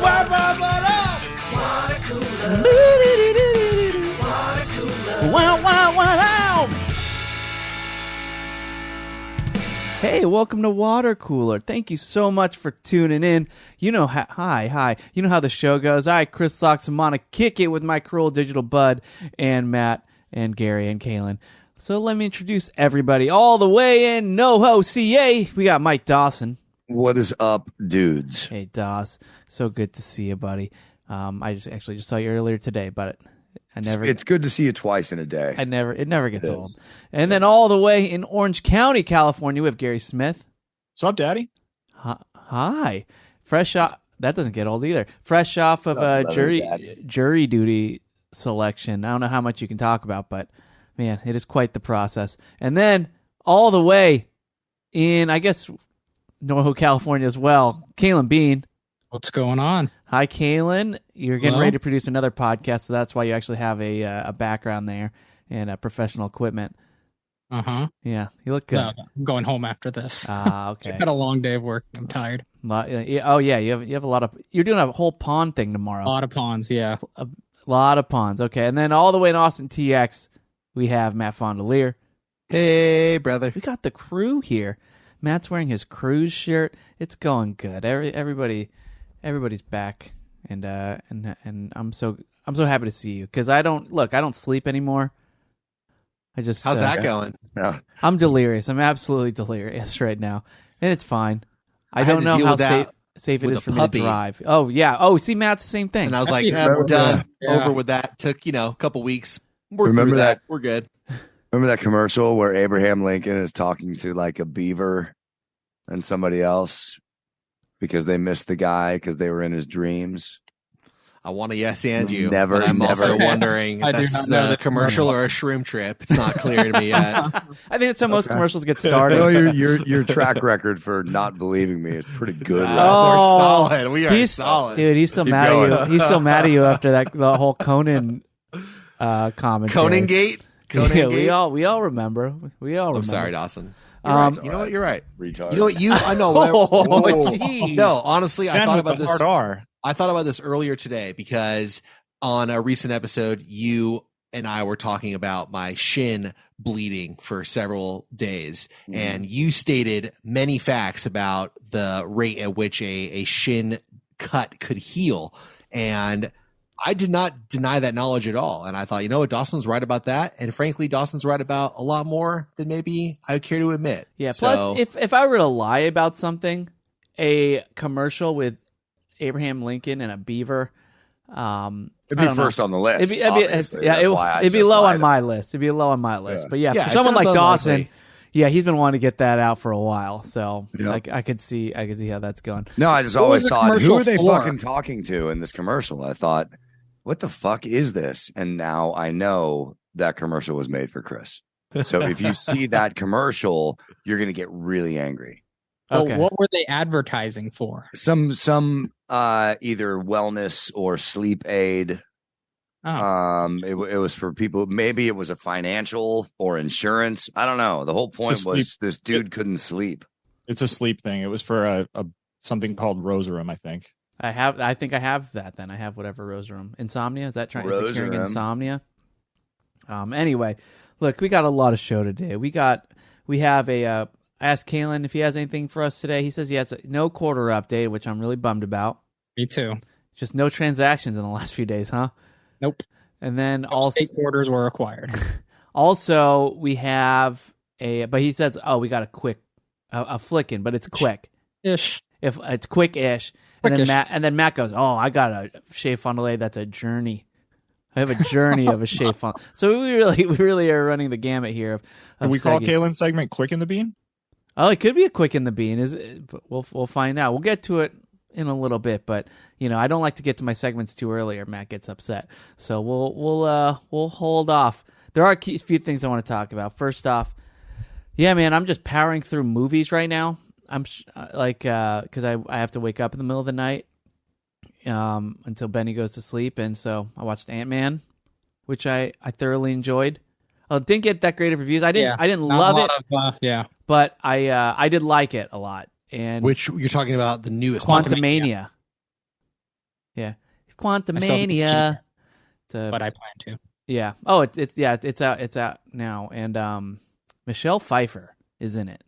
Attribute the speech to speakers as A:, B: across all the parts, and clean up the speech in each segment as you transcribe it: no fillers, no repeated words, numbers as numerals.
A: Watercooler. Hey, welcome to Watercooler. Thank you so much for tuning in. You know, hi. You know how the show goes. I, Chris Locks, I'm on to kick it with my cruel digital bud and Matt and Gary and Kaylin. So let me introduce everybody all the way in NoHo CA. We got Mike Dawson.
B: What is up, dudes?
A: Hey, Doss. So good to see you, buddy. I just saw you earlier today, but
B: It's good to see you twice in a day.
A: It never gets old. And then all the way in Orange County, California, we have Gary Smith.
C: What's up, Daddy?
A: Hi. Fresh off. That doesn't get old either. Fresh off of a jury duty selection. I don't know how much you can talk about, but man, it is quite the process. And then all the way in, I guess, NoHo, California as well, Kaylin Bean.
D: What's going on?
A: Hi, Kaylin. You're getting ready to produce another podcast, so that's why you actually have a background there and professional equipment.
D: Uh-huh.
A: Yeah, you look good.
D: No, I'm going home after this.
A: Okay.
D: I've had a long day of work. I'm tired.
A: Oh, yeah, you have a lot of... You're doing a whole pond thing tomorrow.
D: A lot of ponds, yeah.
A: A lot of ponds, okay. And then all the way in Austin, TX, we have Matt Fondelier.
C: Hey, brother.
A: We got the crew here. Matt's wearing his cruise shirt. It's going good. Everybody's back, and I'm so happy to see you because I don't sleep anymore. How's
C: that going?
A: I'm delirious. I'm absolutely delirious right now, and it's fine. I don't know how safe it is for me to drive. Oh yeah. Oh, see, Matt's the same thing.
C: And I was like, we're done. Yeah. Over with that. Took a couple weeks.
B: Remember that?
C: We're good.
B: Remember that commercial where Abraham Lincoln is talking to like a beaver and somebody else because they missed the guy because they were in his dreams?
C: I want to yes and you.
B: Never.
C: I'm also wondering if that's a commercial or a shroom trip. It's not clear to me yet.
A: I think that's how most commercials get started.
B: No, your track record for not believing me is pretty good.
C: We're solid. We are solid,
A: dude. He's still mad at you. He's still mad at you after the whole Conan commentary.
C: Conan Gate.
A: Yeah, we all remember.
C: I'm sorry, Dawson. Right. You know what? You're right.
B: Retard.
C: You know what? I know. No, honestly, I thought about this. I thought about this earlier today because on a recent episode, you and I were talking about my shin bleeding for several days, and you stated many facts about the rate at which a shin cut could heal, and I did not deny that knowledge at all. And I thought, you know what, Dawson's right about that. And frankly, Dawson's right about a lot more than maybe I care to admit.
A: Yeah. Plus, if I were to lie about something, a commercial with Abraham Lincoln and a beaver,
B: it'd be first on the list.
A: It'd be low on my list. It'd be low on my list. But yeah, for someone like Dawson, yeah, he's been wanting to get that out for a while. So I could see how that's going.
B: No, I just always thought, who are they fucking talking to in this commercial? I thought, what the fuck is this? And now I know that commercial was made for Chris. So if you see that commercial, you're going to get really angry.
D: Okay. What were they advertising for?
B: Some either wellness or sleep aid.
D: Oh.
B: It was for people. Maybe it was a financial or insurance. I don't know. The whole point was this dude couldn't sleep.
C: It's a sleep thing. It was for a something called Rosarum, I think.
A: I think I have that. Then I have whatever Rosarum. Insomnia, is that trying? Is it curing insomnia? Anyway, look, we got a lot of show today. We have a. I asked Kaylin if he has anything for us today. He says he has no quarter update, which I'm really bummed about.
D: Me too.
A: Just no transactions in the last few days, huh?
D: Nope.
A: And then also
D: 8 quarters were acquired.
A: Also, we have but he says, we got a flicking, but it's quick.
D: Ish.
A: If it's quick-ish. And then Matt goes, I got a shave fondue that's a journey. I have a journey of a shave fondue. So we really are running the gamut here.
C: Can we call Kaylin's segment Quick in the Bean?
A: Oh, it could be a Quick in the Bean. We'll find out. We'll get to it in a little bit, but I don't like to get to my segments too early or Matt gets upset. So we'll hold off. There are a few things I want to talk about. First off, yeah, man, I'm just powering through movies right now. I'm because I have to wake up in the middle of the night until Benny goes to sleep, and so I watched Ant-Man, which I thoroughly enjoyed. It didn't get that great of reviews. I didn't love it. But I did like it a lot. And
C: which you're talking about the newest
A: Quantumania. Yeah, Quantumania.
D: But I plan to.
A: Yeah. Oh, it's out. It's out now, and Michelle Pfeiffer is in it.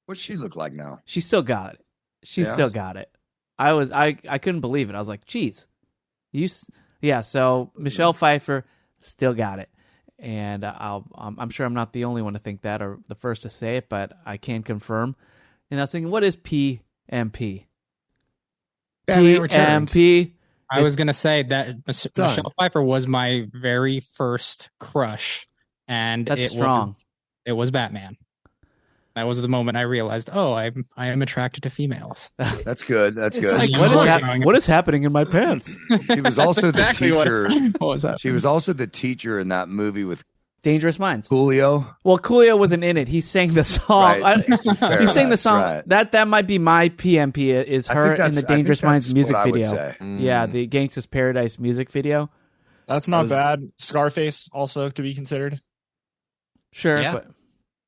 B: What's she look like now?
A: She still got it. Still got it. I couldn't believe it. I was like, geez, So Michelle Pfeiffer still got it, and I'm sure I'm not the only one to think that or the first to say it, but I can confirm. And I was thinking, what is PMP? PMP.
D: I was gonna say that Michelle Pfeiffer was my very first crush, and
A: that's strong.
D: It was Batman. That was the moment I realized, I am attracted to females.
B: That's good. That's good.
A: Like, what is happening in my pants?
B: She was also the teacher.
D: What was that?
B: She was also the teacher in that movie with
A: Dangerous Minds.
B: Coolio.
A: Well, Coolio wasn't in it. He sang the song.
B: Right.
A: He sang the song. Right. That might be my PMP. Is her in the Dangerous Minds music video? Yeah, the Gangsta's Paradise music video.
E: That's not bad. Scarface also to be considered.
A: Sure,
C: yeah.
A: but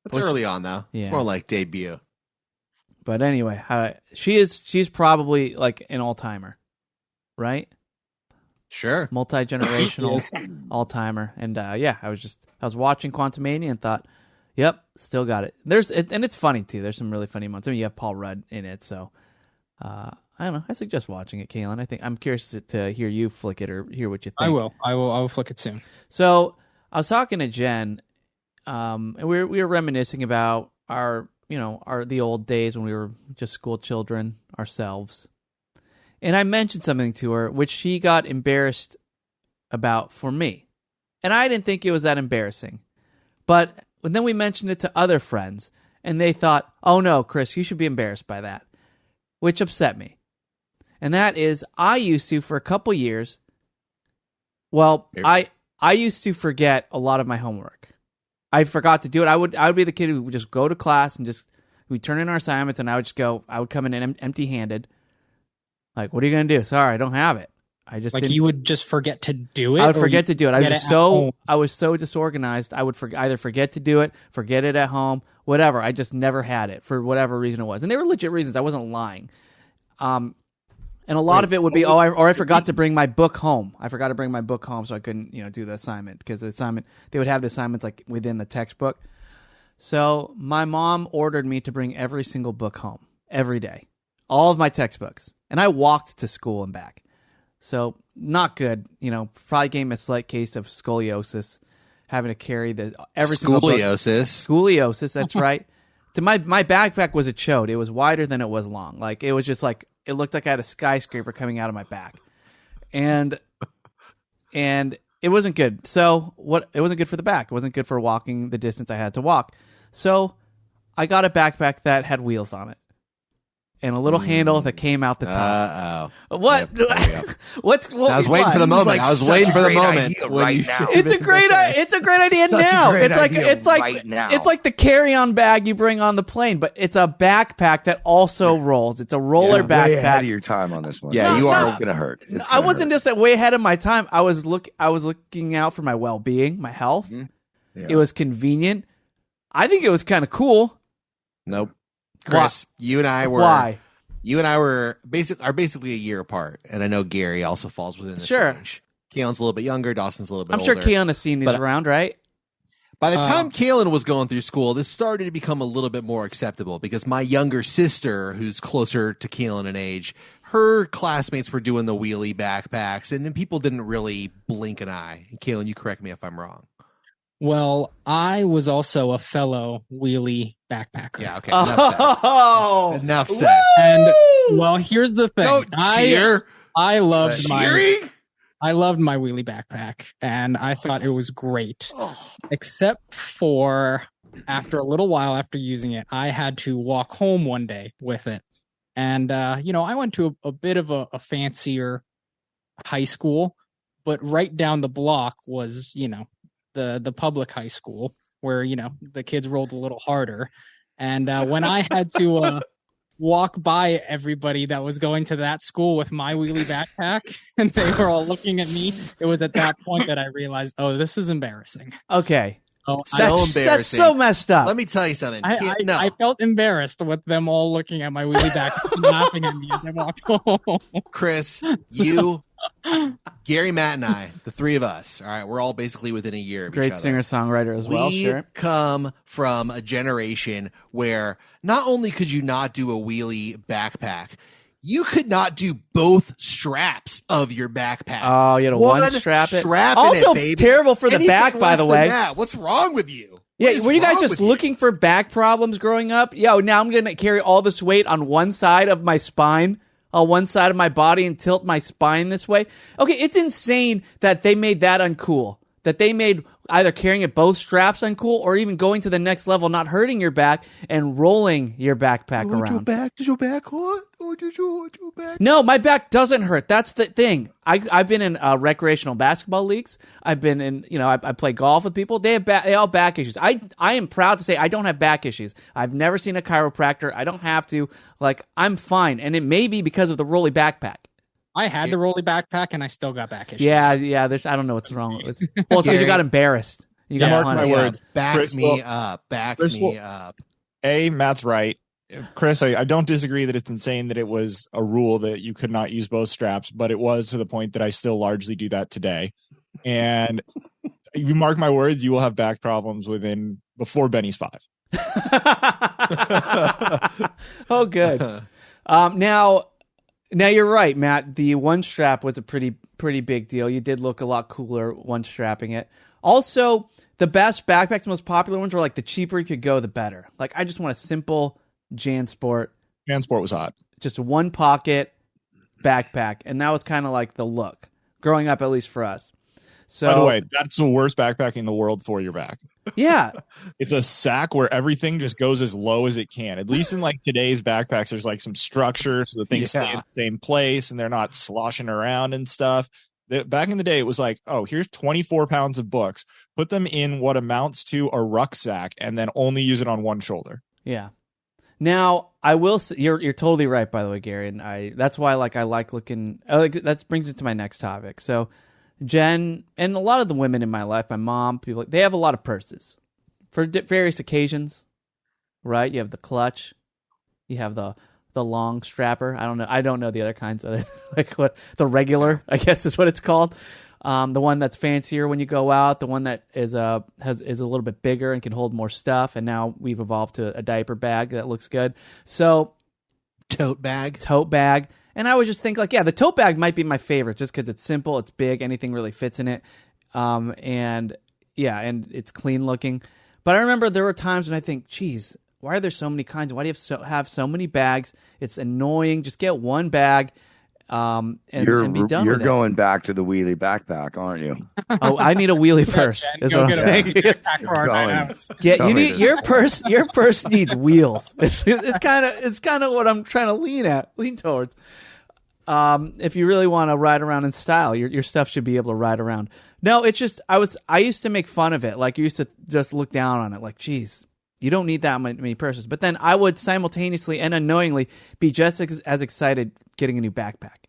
C: it's early on though. Yeah. It's more like debut.
A: But anyway, she's probably like an all-timer, right?
C: Sure.
A: Multi-generational all-timer. And I was watching Quantumania and thought, yep, still got it. And it's funny too. There's some really funny moments. I mean, you have Paul Rudd in it, so I don't know. I suggest watching it, Kaylin. I'm curious to hear you flick it or hear what you think.
D: I will flick it soon.
A: So I was talking to Jen, and we were reminiscing about the old days when we were just school children ourselves. And I mentioned something to her, which she got embarrassed about for me. And I didn't think it was that embarrassing. But then we mentioned it to other friends, and they thought, oh no, Chris, you should be embarrassed by that, which upset me. And that is, I used to, for a couple years, I used to forget a lot of my homework. I forgot to do it. I would be the kid who would just go to class and we'd turn in our assignments, and I would come in empty-handed. Like, what are you going to do? Sorry, I don't have it. I just
D: you would just forget to do it.
A: I would forget to do it. I was so disorganized. I would either forget to do it, forget it at home, whatever. I just never had it for whatever reason it was, and they were legit reasons. I wasn't lying. And a lot of it would be, I forgot to bring my book home. I forgot to bring my book home, so I couldn't, do the assignment because they would have the assignments like within the textbook. So my mom ordered me to bring every single book home every day, all of my textbooks. And I walked to school and back. So not good. Probably gave me a slight case of scoliosis, having to carry every single book. Scoliosis, that's right. My backpack was a chode. It was wider than it was long. Like, it was just like, it looked like I had a skyscraper coming out of my back. And it wasn't good. So it wasn't good for the back. It wasn't good for walking the distance I had to walk. So I got a backpack that had wheels on it. And a little handle that came out the top. What? Yep,
C: I was waiting for the moment. I was waiting for the moment.
A: It's a great idea now. It's like the carry-on bag you bring on the plane, but it's a backpack that also rolls. It's a roller backpack.
B: Way ahead of your time on this one. Yeah, you are going to hurt.
A: I wasn't just way ahead of my time. I was looking out for my well-being, my health. Mm-hmm. Yeah. It was convenient. I think it was kind of cool.
C: Nope. Chris, you and I were basically a year apart, and I know Gary also falls within this range. Keelan's a little bit younger, Dawson's a little bit older.
A: I'm sure Keelan has seen these around, right?
C: By the time Keelan was going through school, this started to become a little bit more acceptable because my younger sister, who's closer to Keelan in age, her classmates were doing the wheelie backpacks, and then people didn't really blink an eye. Keelan, you correct me if I'm wrong.
D: Well, I was also a fellow wheelie backpacker.
C: Yeah, okay. Enough said.
D: And well, here's the thing.
C: Don't cheer.
D: I loved my wheelie backpack, and I thought it was great. Except for after a little while after using it, I had to walk home one day with it. And I went to a bit of a fancier high school, but right down the block was, the public high school where, the kids rolled a little harder. And when I had to walk by everybody that was going to that school with my wheelie backpack and they were all looking at me, it was at that point that I realized, this is embarrassing.
A: Okay.
D: Oh,
A: That's so messed up.
C: Let me tell you something.
D: I felt embarrassed with them all looking at my wheelie back and laughing at me as I walked home.
C: Chris, you, Gary, Matt, and I, the three of us, all right, we're all basically within a year of each
A: Great
C: other.
A: singer-songwriter as well,
C: We
A: sure.
C: come from a generation where not only could you not do a wheelie backpack, you could not do both straps of your backpack.
A: Oh, you had to one strap it.
C: Also,
A: terrible for the back, by the way.
C: What's wrong with you?
A: Yeah, were you guys just looking for back problems growing up? Yo, now I'm going to carry all this weight on one side of my spine, on one side of my body, and tilt my spine this way. Okay, it's insane that they made that uncool. That they made either carrying it both straps uncool or even going to the next level, not hurting your back and rolling your backpack around.
C: Does your back hurt? Oh, did your back?
A: No, my back doesn't hurt. That's the thing. I've been in recreational basketball leagues. I've been in, I play golf with people. They all have back issues. I am proud to say I don't have back issues. I've never seen a chiropractor. I don't have to. I'm fine. And it may be because of the rolly backpack.
D: I had the rolly backpack and I still got back issues.
A: Yeah. I don't know what's wrong. It's because you got embarrassed. You got
E: mark my word.
C: Back me up.
E: Matt's right. Chris, I don't disagree that it's insane that it was a rule that you could not use both straps, but it was to the point that I still largely do that today. And you mark my words, you will have back problems before Benny's 5.
A: Oh, good. Now you're right, Matt. The one strap was a pretty big deal. You did look a lot cooler one strapping it. Also, the best backpacks, most popular ones were the cheaper you could go, the better. I just want a simple JanSport.
E: JanSport was hot. Just
A: one pocket backpack, and that was kind of the look growing up, at least for us. So,
E: by the way, that's the worst backpack in the world for your back.
A: Yeah.
E: It's a sack where everything just goes as low as it can. At least in today's backpacks, there's some structure so the things stay in the same place and they're not sloshing around and stuff. Back in the day, it was here's 24 pounds of books. Put them in what amounts to a rucksack and then only use it on one shoulder.
A: Yeah. Now, I will say, you're totally right, by the way, Gary. And that's why I like looking. That brings me to my next topic. So, Jen and a lot of the women in my life, my mom, people, they have a lot of purses for various occasions, right? You have the clutch, you have the long strapper. I don't know the other kinds of what the regular, I guess is what it's called. The one that's fancier when you go out, the one that is a little bit bigger and can hold more stuff. And now we've evolved to a diaper bag that looks good. So,
C: tote bag.
A: And I would just think the tote bag might be my favorite just because it's simple, it's big, anything really fits in it. And it's clean looking. But I remember there were times when I think, geez, why are there so many kinds? Why do you have so many bags? It's annoying. Just get one bag and be done with it.
B: You're going back to the wheelie backpack, aren't you?
A: Oh, I need a wheelie first. Is what I'm saying. Your purse. Your purse needs wheels. It's kind of what I'm trying to lean towards. If you really want to ride around in style, your stuff should be able to ride around. No, it's just I used to make fun of it. You used to just look down on it. Geez, you don't need that many purses. But then I would simultaneously and unknowingly be just as excited getting a new backpack,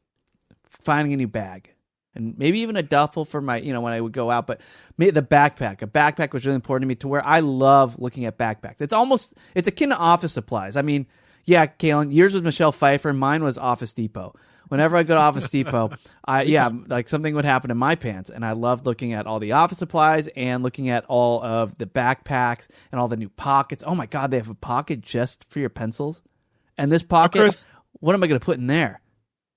A: finding a new bag, and maybe even a duffel for my, when I would go out. But the backpack, a backpack was really important to me, to where I love looking at backpacks. It's akin to office supplies. I mean, yeah, Kalen, yours was Michelle Pfeiffer. Mine was Office Depot. Whenever I go to Office Depot, something would happen in my pants, and I loved looking at all the office supplies and looking at all of the backpacks and all the new pockets. Oh my God, they have a pocket just for your pencils, and this pocket,
E: Chris,
A: what am I going to put in there?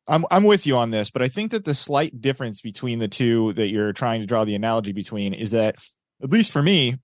E: I'm with you on this, but I think that the slight difference between the two that you're trying to draw the analogy between is that, at least for me,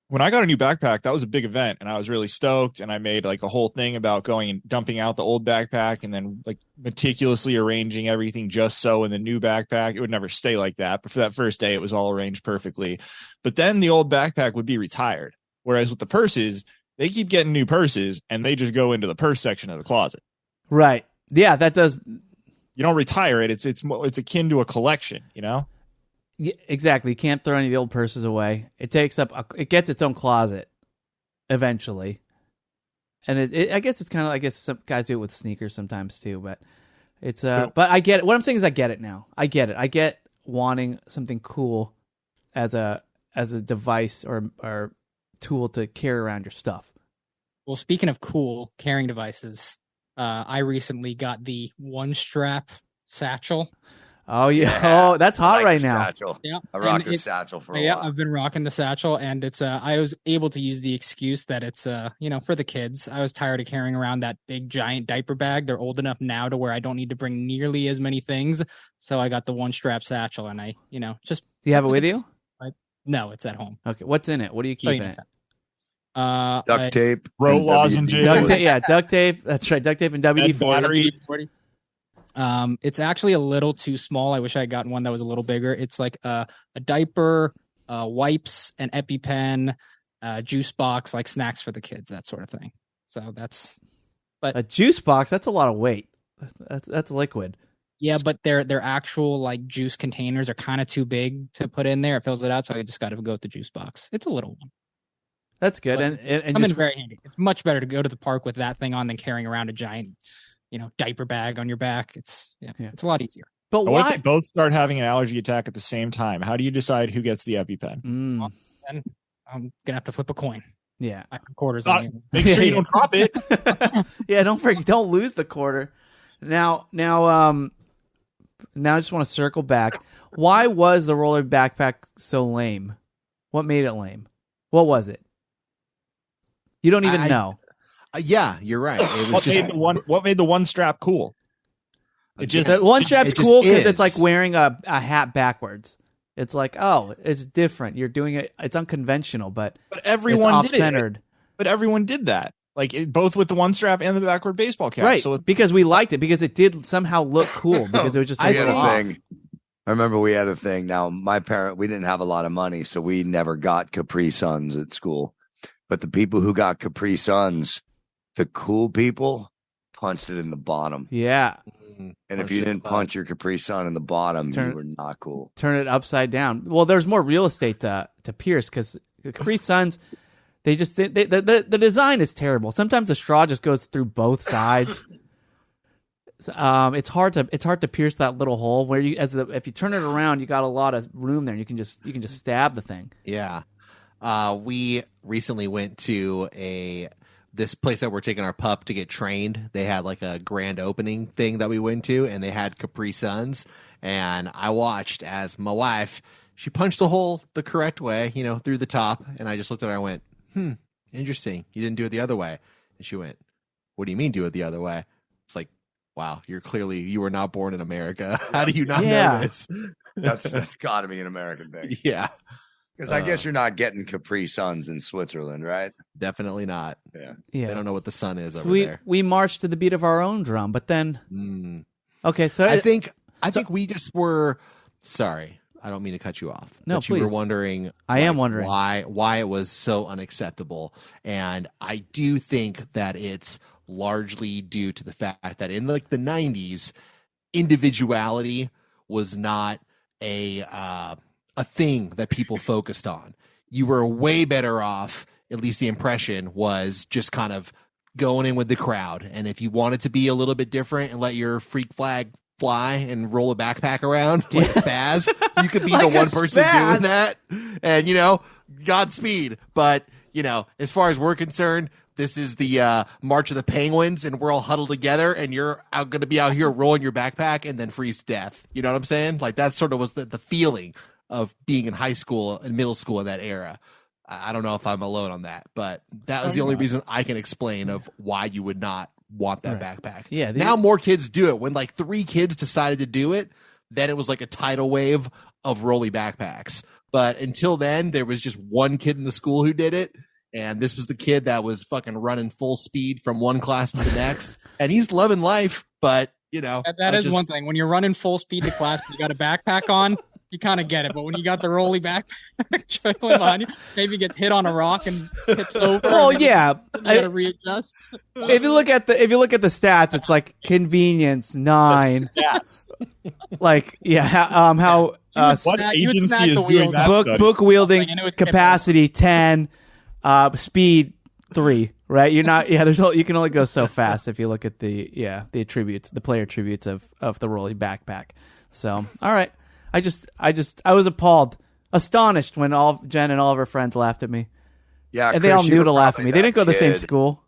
E: when I got a new backpack, that was a big event, and I was really stoked, and I made a whole thing about going and dumping out the old backpack and then meticulously arranging everything just so in the new backpack. It would never stay like that, but for that first day, it was all arranged perfectly. But then the old backpack would be retired, whereas with the purses, they keep getting new purses, and they just go into the purse section of the closet.
A: Right. Yeah, that does.
E: You don't retire it. It's akin to a collection, Yeah,
A: exactly. You can't throw any of the old purses away. It it gets its own closet eventually. And I guess it's kind of, some guys do it with sneakers sometimes too, but it's, but I get it. What I'm saying is I get it now. I get it. I get wanting something cool as a a device or tool to carry around your stuff.
D: Well, speaking of cool carrying devices, I recently got the one strap satchel.
A: Oh yeah. Oh, that's hot right now.
B: Satchel.
D: Yeah,
B: I rocked a satchel for a while.
D: Yeah, I've been rocking the satchel, and it's I was able to use the excuse that it's for the kids. I was tired of carrying around that big giant diaper bag. They're old enough now to where I don't need to bring nearly as many things. So I got the one strap satchel, and I just.
A: Do you have it with you?
D: No, it's at home.
A: Okay, what's in it? What do you keep in it?
B: Duct tape,
E: roll lozenges.
A: Duct tape. That's right, duct tape and WD-40.
D: It's actually a little too small. I wish I had gotten one that was a little bigger. It's like a diaper, wipes, an EpiPen, juice box, like snacks for the kids, that sort of thing. So but
A: a juice box. That's a lot of weight. That's liquid.
D: Yeah, but their actual like juice containers are kind of too big to put in there. It fills it out, so I just got to go with the juice box. It's a little one.
A: That's good,
D: but
A: and
D: just very handy. It's much better to go to the park with that thing on than carrying around a giant, diaper bag on your back. It's a lot easier.
A: But
E: what if they both start having an allergy attack at the same time? How do you decide who gets the EpiPen?
D: Well, then I'm gonna have to flip a coin.
A: Yeah,
D: I have quarters on you.
E: Make sure you don't drop it.
A: Yeah, don't lose the quarter. Now, I just want to circle back. Why was the roller backpack so lame? What made it lame? What was it? You don't even know.
C: Yeah, you're right. It was
E: what made the one strap cool?
A: The one strap's cool because it's like wearing a hat backwards. It's like, oh, it's different. You're doing it. It's unconventional, but
E: everyone
A: it's off-centered.
E: Did it. But everyone did that. Like both with the one strap and the backward baseball cap.
A: Right.
E: So
A: because we liked it, because it did somehow look cool, because it was just a little off.
B: I remember we had a thing. Now, we didn't have a lot of money, so we never got Capri Suns at school. But the people who got Capri Suns, the cool people, punched it in the bottom.
A: Yeah.
B: And if you didn't punch your Capri Sun in the bottom, you were not cool.
A: Turn it upside down. Well, there's more real estate to pierce, because the Capri Suns, the design is terrible. Sometimes the straw just goes through both sides. It's hard to pierce that little hole where if you turn it around, you got a lot of room there. And you can just stab the thing.
C: Yeah. We recently went to this place that we're taking our pup to get trained. They had like a grand opening thing that we went to, and they had Capri Suns. And I watched as my wife, she punched the hole the correct way, through the top. And I just looked at her and I went, interesting. You didn't do it the other way. And she went, what do you mean do it the other way? It's like, wow, you were not born in America. How do you not know this?
B: That's got to be an American thing.
C: Yeah.
B: Because I guess you're not getting Capri Suns in Switzerland, right?
C: Definitely not.
B: Yeah.
C: They don't know what the sun is over there.
A: We marched to the beat of our own drum, but then okay, so
C: I think we just were sorry. I don't mean to cut you off.
A: No,
C: but
A: please.
C: You were wondering.
A: I am wondering
C: why it was so unacceptable, and I do think that it's largely due to the fact that in the 90s, individuality was not a thing that people focused on. You were way better off, at least the impression was, just kind of going in with the crowd. And if you wanted to be a little bit different and let your freak flag fly and roll a backpack around like spaz, you could be the one person doing that. And, Godspeed. But, as far as we're concerned, this is the March of the Penguins, and we're all huddled together, and you're going to be out here rolling your backpack and then freeze to death. You know what I'm saying? Like, that sort of was the feeling of being in high school and middle school in that era. I don't know if I'm alone on that, but that was the only reason I can explain of why you would not want that backpack.
A: Yeah.
C: Now more kids do it. When 3 kids decided to do it, then it was like a tidal wave of rolly backpacks. But until then, there was just one kid in the school who did it. And this was the kid that was fucking running full speed from one class to the next. And he's loving life, but
D: that is one thing. When you're running full speed to class and you got a backpack on, you kind of get it. But when you got the rolly backpack chuckling on you, maybe gets hit on a rock and hits over.
A: Oh yeah,
D: you gotta readjust.
A: If you look at the stats, it's like convenience 9.
E: Stats.
A: How
E: what agency is doing that?
A: Book wielding capacity 10, speed 3. Right? You're not. Yeah, you can only go so fast if you look at the attributes, the player attributes of the rolly backpack. So all right. I was appalled astonished when Jen and all of her friends laughed at me.
B: Yeah,
A: and
B: Chris,
A: they all knew to laugh at me. They didn't go to the same school.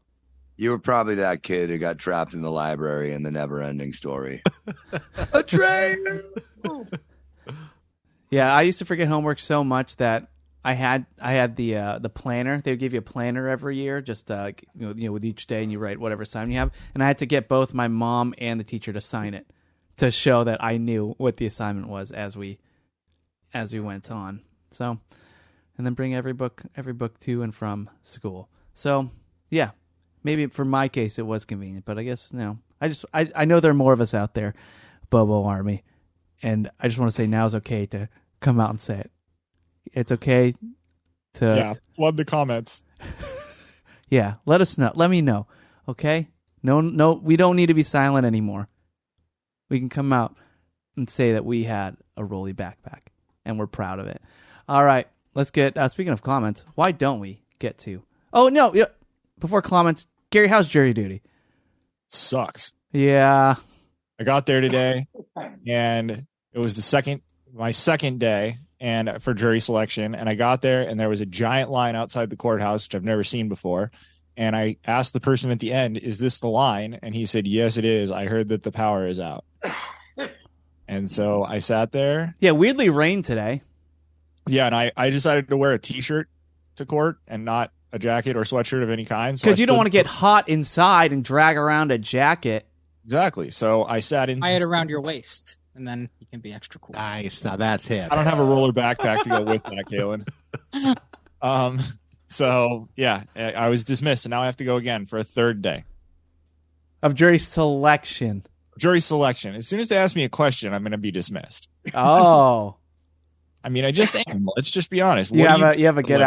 B: You were probably that kid who got trapped in the library in the never-ending story. A train.
A: Yeah, I used to forget homework so much that I had the planner. They would give you a planner every year, just with each day, and you write whatever assignment you have. And I had to get both my mom and the teacher to sign it to show that I knew what the assignment was as we went on. So, and then bring every book to and from school. So, yeah, maybe for my case it was convenient, but I guess I know there are more of us out there, Bobo Army, and I just want to say now is okay to come out and say it. It's okay to
E: flood the comments.
A: Yeah, let us know. Let me know. Okay? No, we don't need to be silent anymore. We can come out and say that we had a Rolly backpack and we're proud of it. All right, let's get speaking of comments, why don't we get to before comments, Gary, how's jury duty?
E: Sucks.
A: Yeah.
E: I got there today and it was my second day and for jury selection, and I got there and there was a giant line outside the courthouse, which I've never seen before. And I asked the person at the end, "Is this the line?" And he said, "Yes, it is. I heard that the power is out." And so I sat there.
A: Yeah, weirdly rained today.
E: Yeah, and I decided to wear a t-shirt to court and not a jacket or sweatshirt of any kind.
A: Because you don't want to get hot inside and drag around a jacket.
E: Exactly. So I sat in.
D: Tie it around your waist, and then you can be extra cool.
C: Nice. Now that's hip.
E: I don't have a roller backpack to go with that, Kaylin. So yeah, I was dismissed, and now I have to go again for a third day
A: of jury selection.
E: As soon as they ask me a question, I'm going to be dismissed.
A: Oh.
E: I mean, I just am. Let's just be honest.
A: You have a get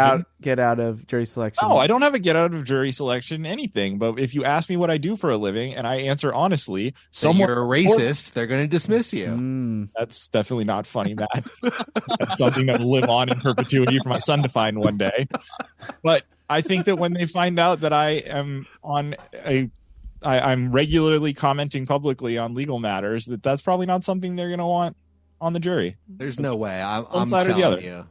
A: out of jury selection.
E: No, I don't have a get out of jury selection anything. But if you ask me what I do for a living and I answer honestly,
C: you're a racist, they're going to dismiss you.
E: That's definitely not funny, Matt. That's something that will live on in perpetuity for my son to find one day. But I think that when they find out that I am I'm regularly commenting publicly on legal matters, that's probably not something they're going to want on the jury.
C: There's no way. I'm telling you.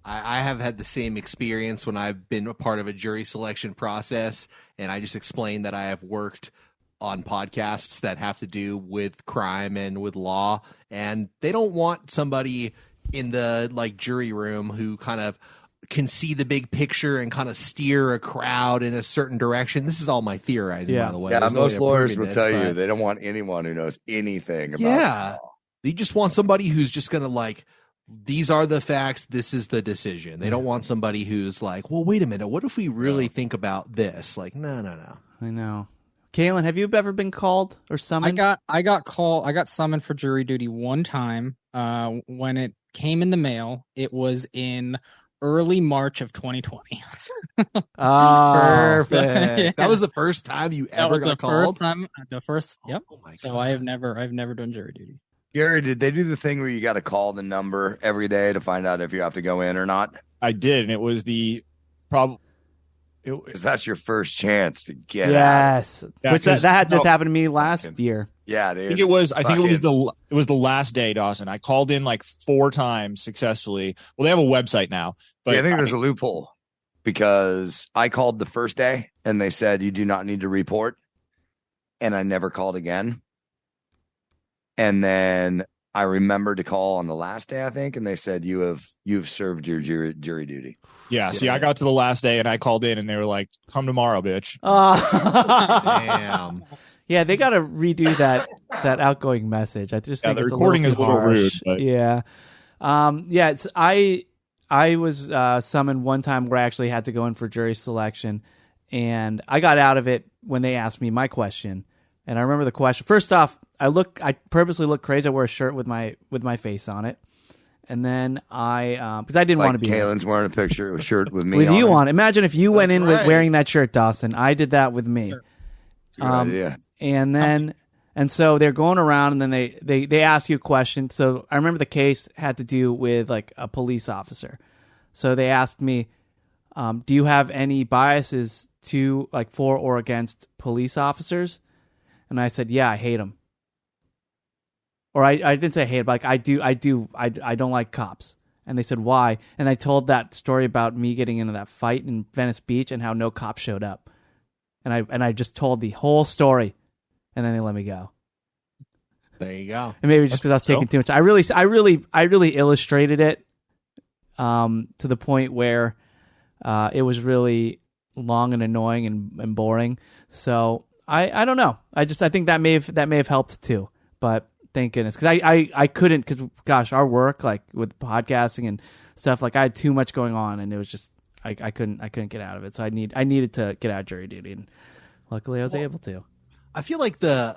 C: I have had the same experience when I've been a part of a jury selection process, and I just explained that I have worked on podcasts that have to do with crime and with law, and they don't want somebody in the jury room who kind of can see the big picture and kind of steer a crowd in a certain direction. This is all my theorizing, by the way.
B: Yeah, most lawyers will tell you they don't want anyone who knows anything about law.
C: They just want somebody who's just going to these are the facts, this is the decision. They don't want somebody who's like, well, wait a minute, what if we really think about this? No.
A: I know. Kaylin, have you ever been called or summoned?
D: I got summoned for jury duty one time. When it came in the mail, it was in early March of 2020.
C: Perfect.
D: Yeah.
C: That was the first time you ever got called?
D: Yep. Oh my God. So I've never done jury duty.
B: Gary, did they do the thing where you got to call the number every day to find out if you have to go in or not?
E: I did, and it was the problem.
B: Because that's your first chance to get out.
A: Yes, which that had just happened to me last year.
B: Yeah, dude.
E: I think it was the last day, Dawson. I called in 4 times successfully. Well, they have a website now, but
B: I think there's a loophole because I called the first day and they said you do not need to report, and I never called again. And then I remembered to call on the last day, I think, and they said you've served your jury duty.
E: Yeah. See, I got to the last day and I called in and they were like, "Come tomorrow, bitch."
C: Damn.
A: Yeah, they got to redo that outgoing message. I just think
E: the
A: it's
E: recording is a little rude. But...
A: Yeah. I was summoned one time where I actually had to go in for jury selection, and I got out of it when they asked me my question. And I remember the question. First off, I purposely look crazy. I wore a shirt with my face on it. And then because I didn't want to be.
B: Kaylin's wearing a picture of a shirt with me
A: with
B: on
A: you
B: it.
A: on. Imagine if you went in with wearing that shirt, Dawson. I did that with me.
B: Sure. Good idea.
A: And so they're going around, and then they ask you a question. So I remember the case had to do with a police officer. So they asked me, "Do you have any biases for or against police officers?" And I said, "Yeah, I hate them." Or I didn't say hate, but I do. I don't like cops. And they said, why? And I told that story about me getting into that fight in Venice Beach and how no cop showed up. And I just told the whole story, and then they let me go.
C: There you go.
A: And maybe just because I was taking too much. I really illustrated it to the point where it was really long and annoying and boring. So I don't know. I think that may have helped too. But thank goodness, because I couldn't, because gosh, our work, like with podcasting and stuff, like I had too much going on, and it was just I couldn't get out of it. So I needed to get out of jury duty, and luckily I was able to.
C: I feel like the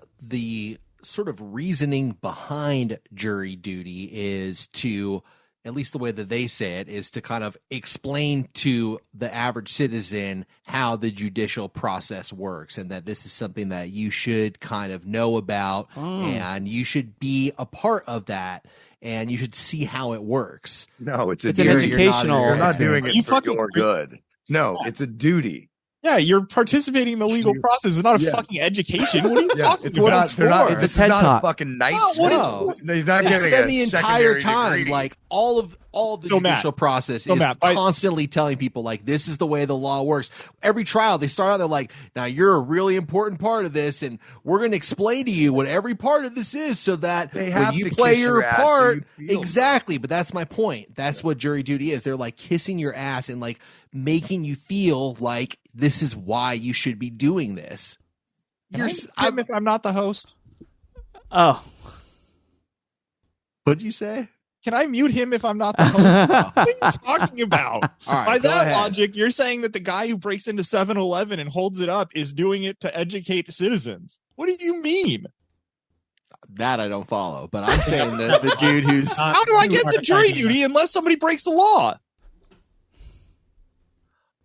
C: sort of reasoning behind jury duty is to, at least the way that they say it, is to kind of explain to the average citizen how the judicial process works, and that this is something that you should kind of know about, and you should be a part of that, and you should see how it works.
B: No, it's
A: an educational.
B: You're not doing it for your good. No, it's a duty.
E: Yeah, you're participating in the legal process. It's not a fucking education. What are you talking about?
A: It's a TED Talk.
B: A fucking night school.
C: No.
B: He's not getting
C: spend the entire time
B: degree.
C: like all the judicial process is constantly telling people like, this is the way the law works. Every trial they start out, they're like, now you're a really important part of this, and we're going to explain to you what every part of this is, so that when you play your part, exactly. But that's my point. That's what jury duty is. They're like kissing your ass and like making you feel like this is why you should be doing this.
E: If I'm not the host.
A: Oh,
C: what'd you say?
E: Can I mute him if I'm not the host? What are you talking about?
C: Right,
E: by that
C: ahead.
E: logic, you're saying that the guy who breaks into 7-Eleven and holds it up is doing it to educate citizens. What do you mean?
C: That I don't follow, but I'm saying that the dude who's...
E: How do I get to jury duty unless somebody breaks the law?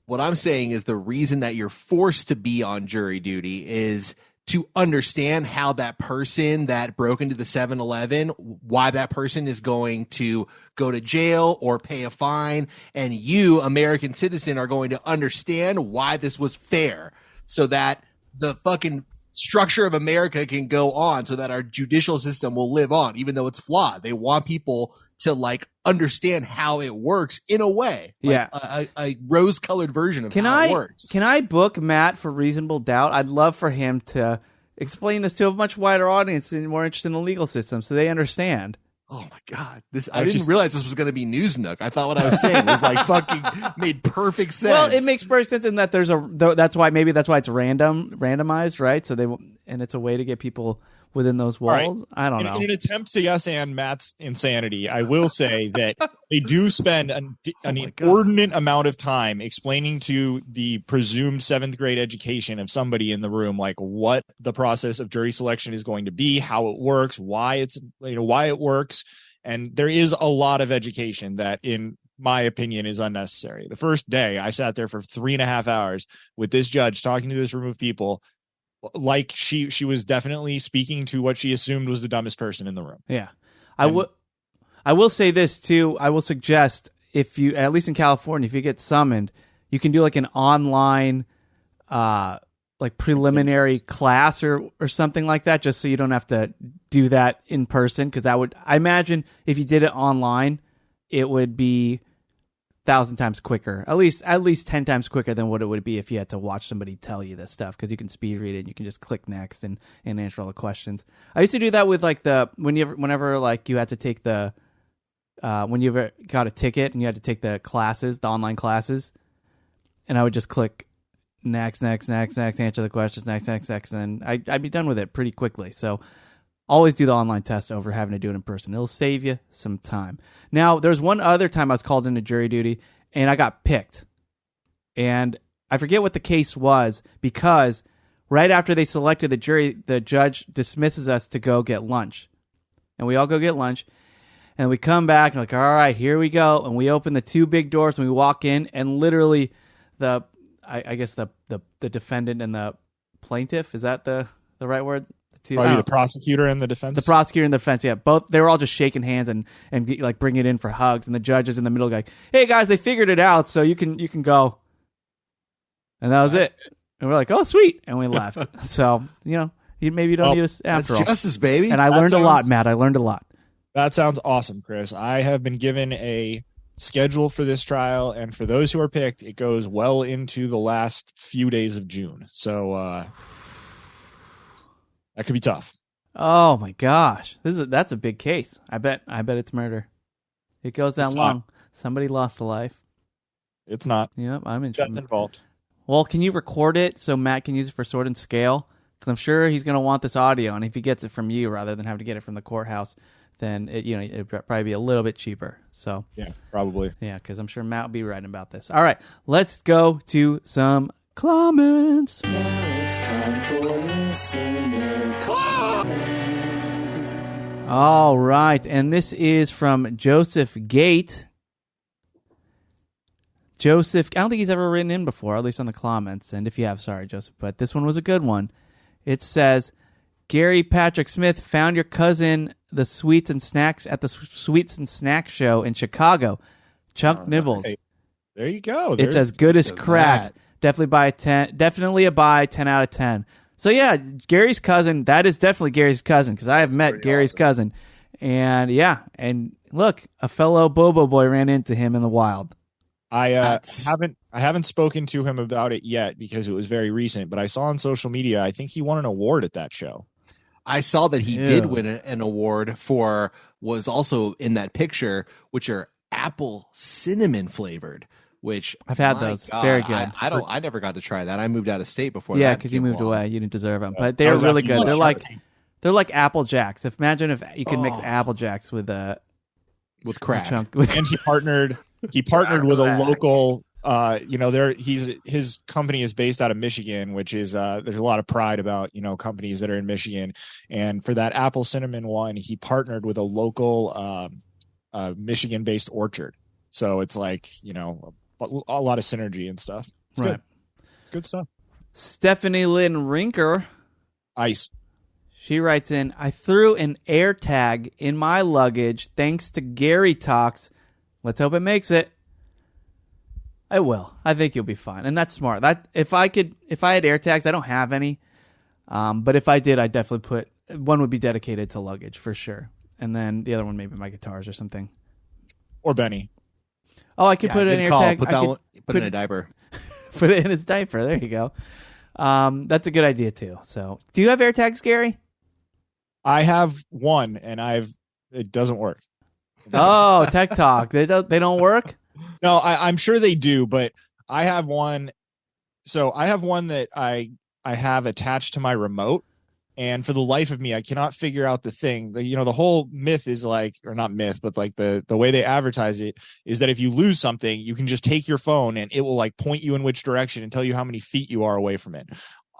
C: What I'm saying is the reason that you're forced to be on jury duty is to understand how that person that broke into the 7-Eleven, why that person is going to go to jail or pay a fine, and you, American citizen, are going to understand why this was fair, so that the fucking structure of America can go on, so that our judicial system will live on, even though it's flawed. They want people to like understand how it works in a way, like a rose-colored version of how it works.
A: Can I book Matt for Reasonable Doubt? I'd love for him to explain this to a much wider audience and more interested in the legal system, so they understand.
C: Oh my God! I didn't realize this was going to be News Nook. I thought what I was saying was like fucking made perfect sense.
A: Well, it makes perfect sense in that that's why it's randomized, right? So and it's a way to get people within those walls. Right. I don't know.
E: In an attempt to yes and Matt's insanity, I will say that they do spend an inordinate amount of time explaining to the presumed 7th grade education of somebody in the room, like what the process of jury selection is going to be, how it works, why it works. And there is a lot of education that, in my opinion, is unnecessary. The first day I sat there for 3.5 hours with this judge talking to this room of people, like she was definitely speaking to what she assumed was the dumbest person in the room.
A: Yeah. I will say this too. I will suggest, if you, at least in California, if you get summoned, you can do like an online like preliminary class or something like that, just so you don't have to do that in person, because I imagine if you did it online, it would be 1,000 times quicker, at least 10 times quicker than what it would be if you had to watch somebody tell you this stuff, because you can speed read it and you can just click next and answer all the questions. I used to do that with like whenever like you had to take the when you ever got a ticket and you had to take the online classes, and I would just click next, answer the questions, next, and I'd be done with it pretty quickly. So always do the online test over having to do it in person. It'll save you some time. Now, there's one other time I was called into jury duty, and I got picked. And I forget what the case was, because right after they selected the jury, the judge dismisses us to go get lunch. And we all go get lunch, and we come back, and like, all right, here we go. And we open the 2 big doors, and we walk in, and literally I guess the defendant and the plaintiff, is that the right word?
E: Probably the prosecutor and the defense.
A: The prosecutor and the defense, yeah. Both, they were all just shaking hands and like bringing it in for hugs, and the judge is in the middle like, hey guys, they figured it out, so you can go. And that was it. And we're like, oh sweet, and we left. So, maybe you don't need us after all.
C: Justice, baby.
A: And I learned a lot, Matt. I learned a lot.
E: That sounds awesome, Chris. I have been given a schedule for this trial, and for those who are picked, it goes well into the last few days of June. So that could be tough.
A: Oh my gosh, that's a big case. I bet it's murder. It goes that long. Somebody lost a life.
E: It's not.
A: Yep, I'm
E: involved.
A: Well, can you record it so Matt can use it for Sword and Scale? Because I'm sure he's going to want this audio, and if he gets it from you rather than have to get it from the courthouse, then it'd probably be a little bit cheaper. So
E: yeah, probably.
A: Yeah, because I'm sure Matt will be writing about this. All right, let's go to some comments.
F: Now it's time for listener comments.
A: All right, and this is from Joseph Gate. Joseph, I don't think he's ever written in before, at least on the comments. And if you have, sorry, Joseph, but this one was a good one. It says, Gary Patrick Smith found your cousin the sweets and snacks at the Sweets and Snacks show in Chicago. Chunk Nibbles.
E: Hey, there you go.
A: It's as good as crack. Definitely a buy, 10 out of 10. So yeah, Gary's cousin, that is definitely Gary's cousin, because I have met Gary's cousin. And yeah, and look, a fellow Bobo boy ran into him in the wild.
E: I haven't spoken to him about it yet because it was very recent, but I saw on social media, I think he won an award at that show.
C: I saw that he did win an award for, was also in that picture, which are apple cinnamon flavored, which
A: I've had those. God, very good.
C: I never got to try that. I moved out of state before.
A: Yeah, because you moved away. You didn't deserve them, but they're really good. They're like Apple Jacks. Imagine if you could mix Apple Jacks with
C: crack.
E: And he partnered with a local. His company is based out of Michigan, which is there's a lot of pride about companies that are in Michigan. And for that apple cinnamon one, he partnered with a local Michigan-based orchard. So it's like a lot of synergy and stuff. It's good. It's good stuff.
A: Stephanie Lynn Rinker,
E: ice.
A: She writes in, I threw an air tag in my luggage thanks to Gary Talks. Let's hope it makes it. I will. I think you'll be fine. And that's smart. If I had air tags, I don't have any. But if I did, I'd definitely put one would be dedicated to luggage for sure. And then the other one maybe my guitars or something.
E: Or Benny.
A: Oh, I could put an air tag.
C: Put it in a diaper.
A: Put it in his diaper. There you go. That's a good idea too. So, do you have air tags, Gary?
E: I have one, and it doesn't work.
A: Oh, Tech Talk. They don't work?
E: No, I'm sure they do, but I have one. So I have one that I have attached to my remote, and for the life of me, I cannot figure out the thing. The whole myth is like, or not myth, but like the way they advertise it is that if you lose something, you can just take your phone and it will like point you in which direction and tell you how many feet you are away from it.